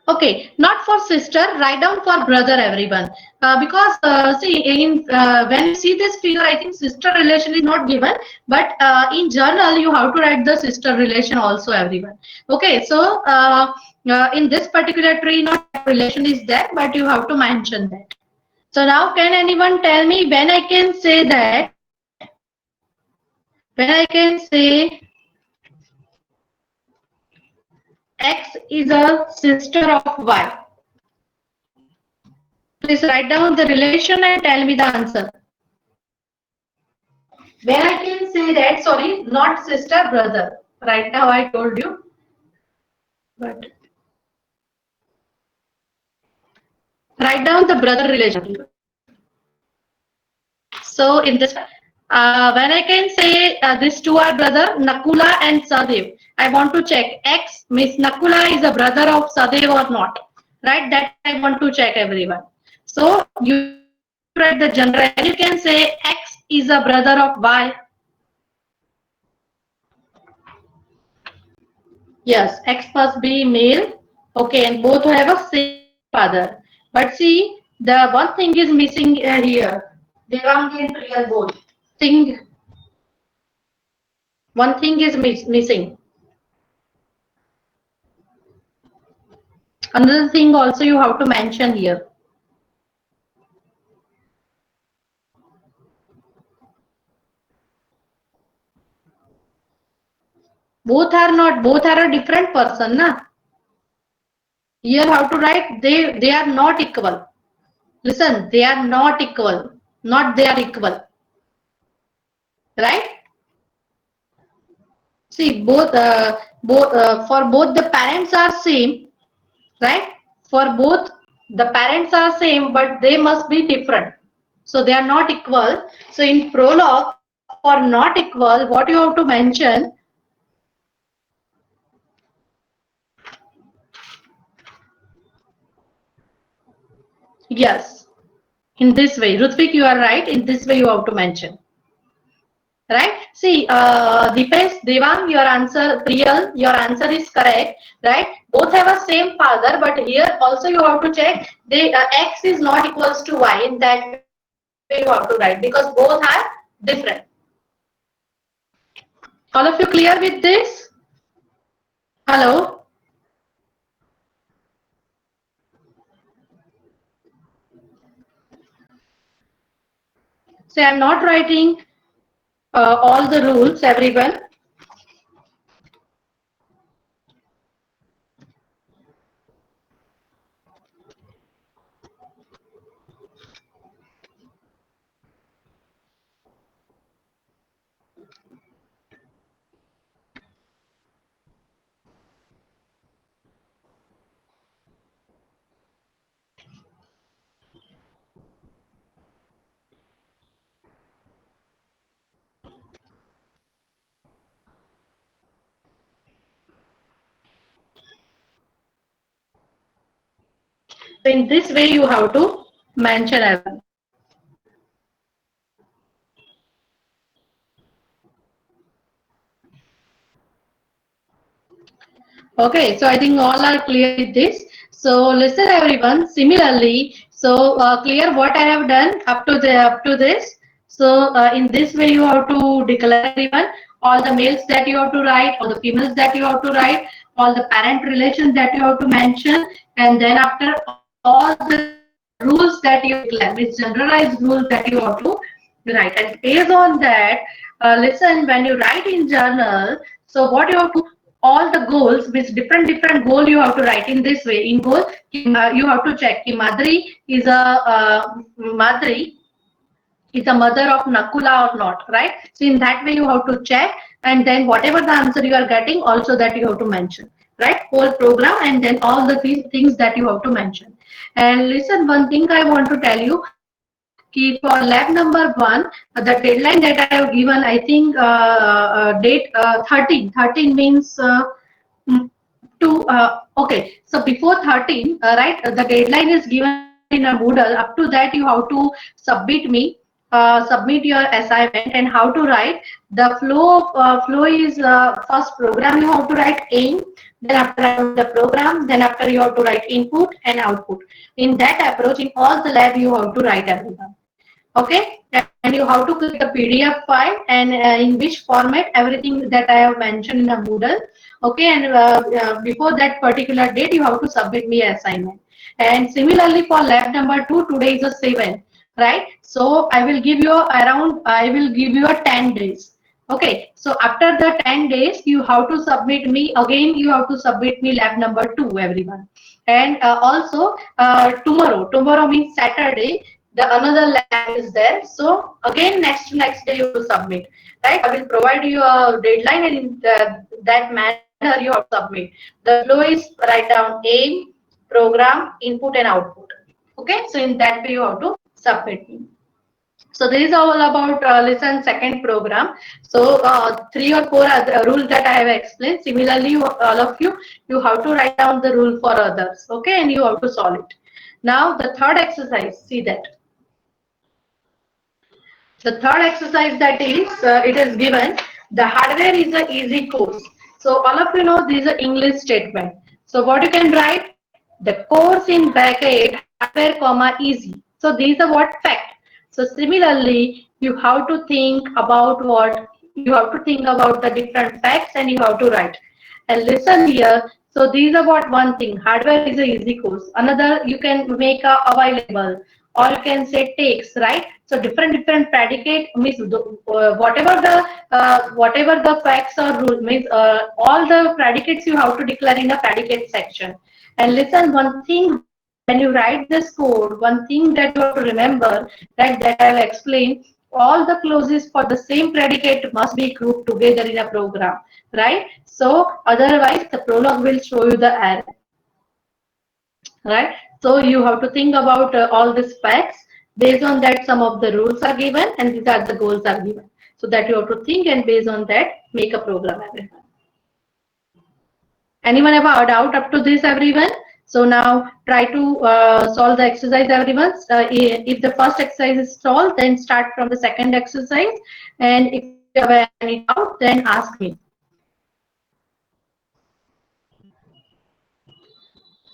S2: Okay, not for sister, write down for brother everyone. Because see in when you see this figure, I think sister relation is not given, but in journal you have to write the sister relation also everyone. Okay, so in this particular tree not relation is there, but you have to mention that. So now can anyone tell me when I can say that, when I can say X is a sister of Y? Please write down the relation and tell me the answer. When I can say that, sorry, not sister, brother. Right now I told you, but write down the brother relation. So in this, when I can say these two are brother, Nakula and Sadev, I want to check X means Nakula is a brother of Sadev or not. Right? That I want to check everyone. So you have to write the general. You can say X is a brother of Y. Yes, X must be male. Okay, and both have a same father. But see, the one thing is missing here. Devang and Priyal both. Thing, one thing is missing. Another thing also you have to mention here. Both are not. Both are a different person, na? Here how to write? They are not equal. Listen, they are not equal. Not they are equal. Right? See, both for both the parents are same, right? For both the parents are same, but they must be different. So they are not equal. So in prologue, for not equal, what you have to mention? Yes, in this way. Rutvik, you are right. In this way, you have to mention. Right? See, Deepesh, Devang, your answer, Priyal, your answer is correct. Right? Both have a same father, but here also you have to check. They X is not equals to Y. In that way, you have to write because both are different. All of you clear with this? Hello? So I'm not writing all the rules, everyone. So in this way, you have to mention everyone. Okay, so I think all are clear with this. So listen, everyone. Similarly, so clear what I have done up to this. So in this way, you have to declare everyone all the males that you have to write, all the females that you have to write, all the parent relations that you have to mention, and then after all the rules that you have to declare, means generalized rules that you have to write, and based on that, listen, when you write in journal, so what you have to all the goals with different goal you have to write in this way. In goal, you have to check if Madri is the mother of Nakula or not, right? So in that way you have to check, and then whatever the answer you are getting, also that you have to mention, right? Whole program, and then all the things that you have to mention. And listen, one thing I want to tell you, for lab number 1, the deadline that I have given, I think date 13. 13 means to okay. So before 13, right? The deadline is given in a Moodle. Up to that, you have to submit your assignment and how to write. The flow is first program you have to write aim. Then after the program, then after you have to write input and output. In that approach, in all the lab, you have to write everything. Okay, and you have to create the PDF file and in which format, everything that I have mentioned in a Moodle. Okay, and before that particular date you have to submit me assignment. And similarly for lab number 2, today is a 7, right? So I will give you a 10 days. Okay, so after the 10 days you have to submit me again, you have to submit me lab number 2, everyone. And also tomorrow means Saturday, the another lab is there. So again, next day you have to submit, right? I will provide you a deadline, and in that manner you have to submit. The flow is write down aim, program, input and output. Okay, so in that way you have to submit. So this is all about lesson second program. So three or four other rules that I have explained. Similarly, all of you, you have to write down the rule for others. Okay, and you have to solve it. Now the third exercise. See that. The third exercise that is, it is given, the hardware is an easy course. So all of you know this is an English statement. So what you can write? The course in bracket hardware comma easy. So these are what fact. So similarly, you have to think about what? You have to think about the different facts and you have to write. And listen here. So these are what one thing. Hardware is a easy course. Another you can make a available, or you can say takes, right? So different predicate means whatever the facts or rule means all the predicates you have to declare in the predicate section. And listen, one thing when you write this code, one thing that you have to remember, that I'll explain, all the clauses for the same predicate must be grouped together in a program, right? So otherwise the prologue will show you the error, right? So you have to think about all these facts. Based on that, some of the rules are given and these are the goals are given. So that you have to think and based on that, make a program. Anyone have a doubt up to this, everyone? So now try to solve the exercise, everyone. If the first exercise is solved, then start from the second exercise. And if you have any doubt, then ask me.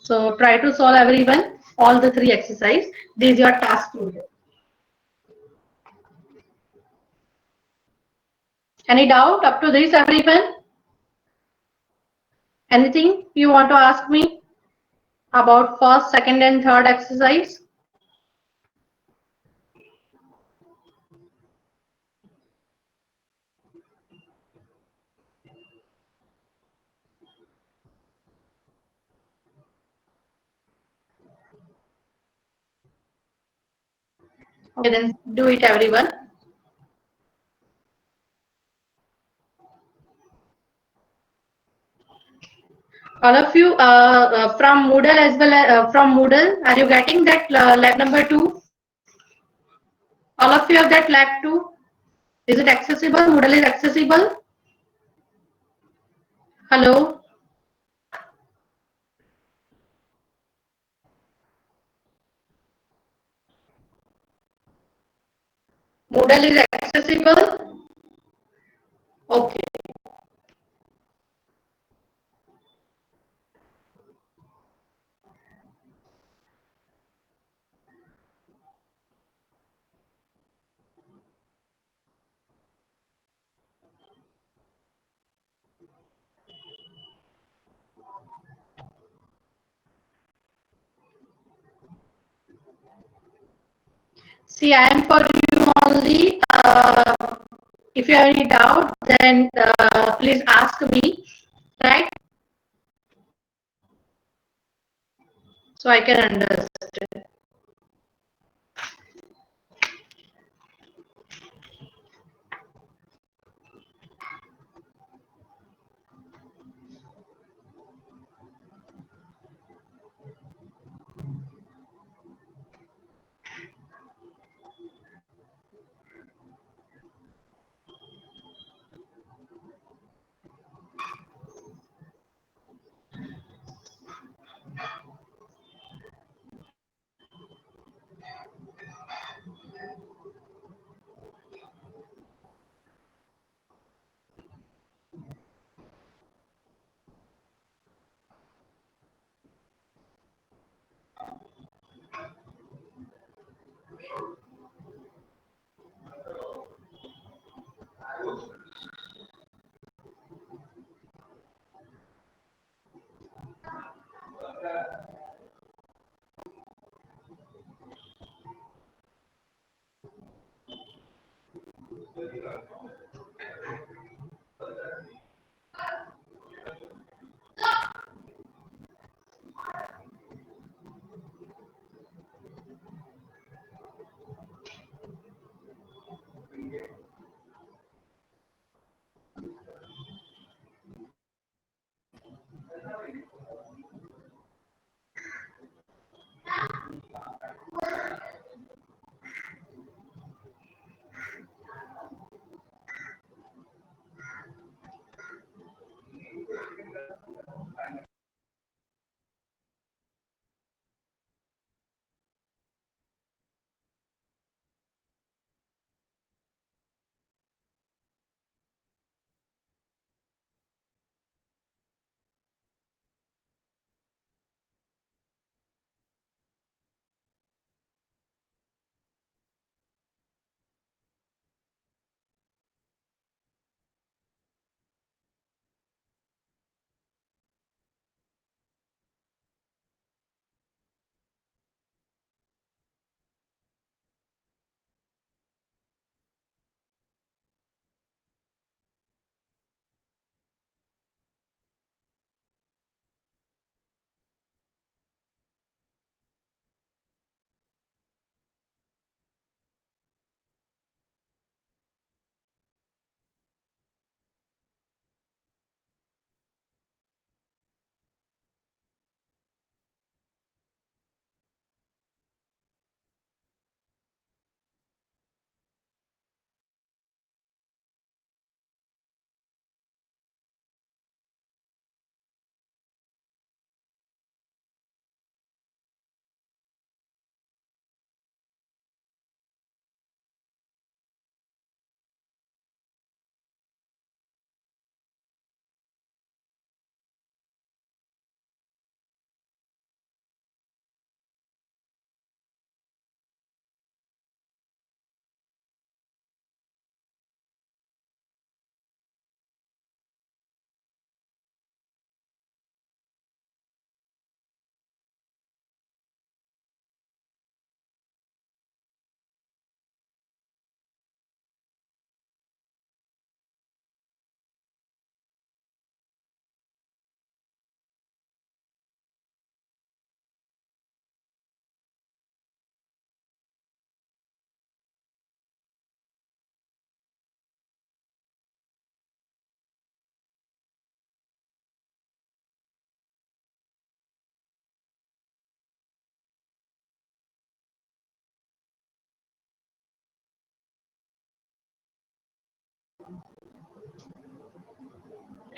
S2: So try to solve, everyone, all the three exercise. This is your task today. Any doubt up to this, everyone? Anything you want to ask me about first, second, and third exercise? Okay, then do it, everyone. All of you from Moodle as well as from Moodle, are you getting that lab number 2? All of you have that lab 2? Is it accessible? Moodle is accessible? Hello? Moodle is accessible? Okay. See, I am for you only. If you have any doubt, then please ask me, right? So I can understand.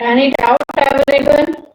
S2: Any doubt, everyone?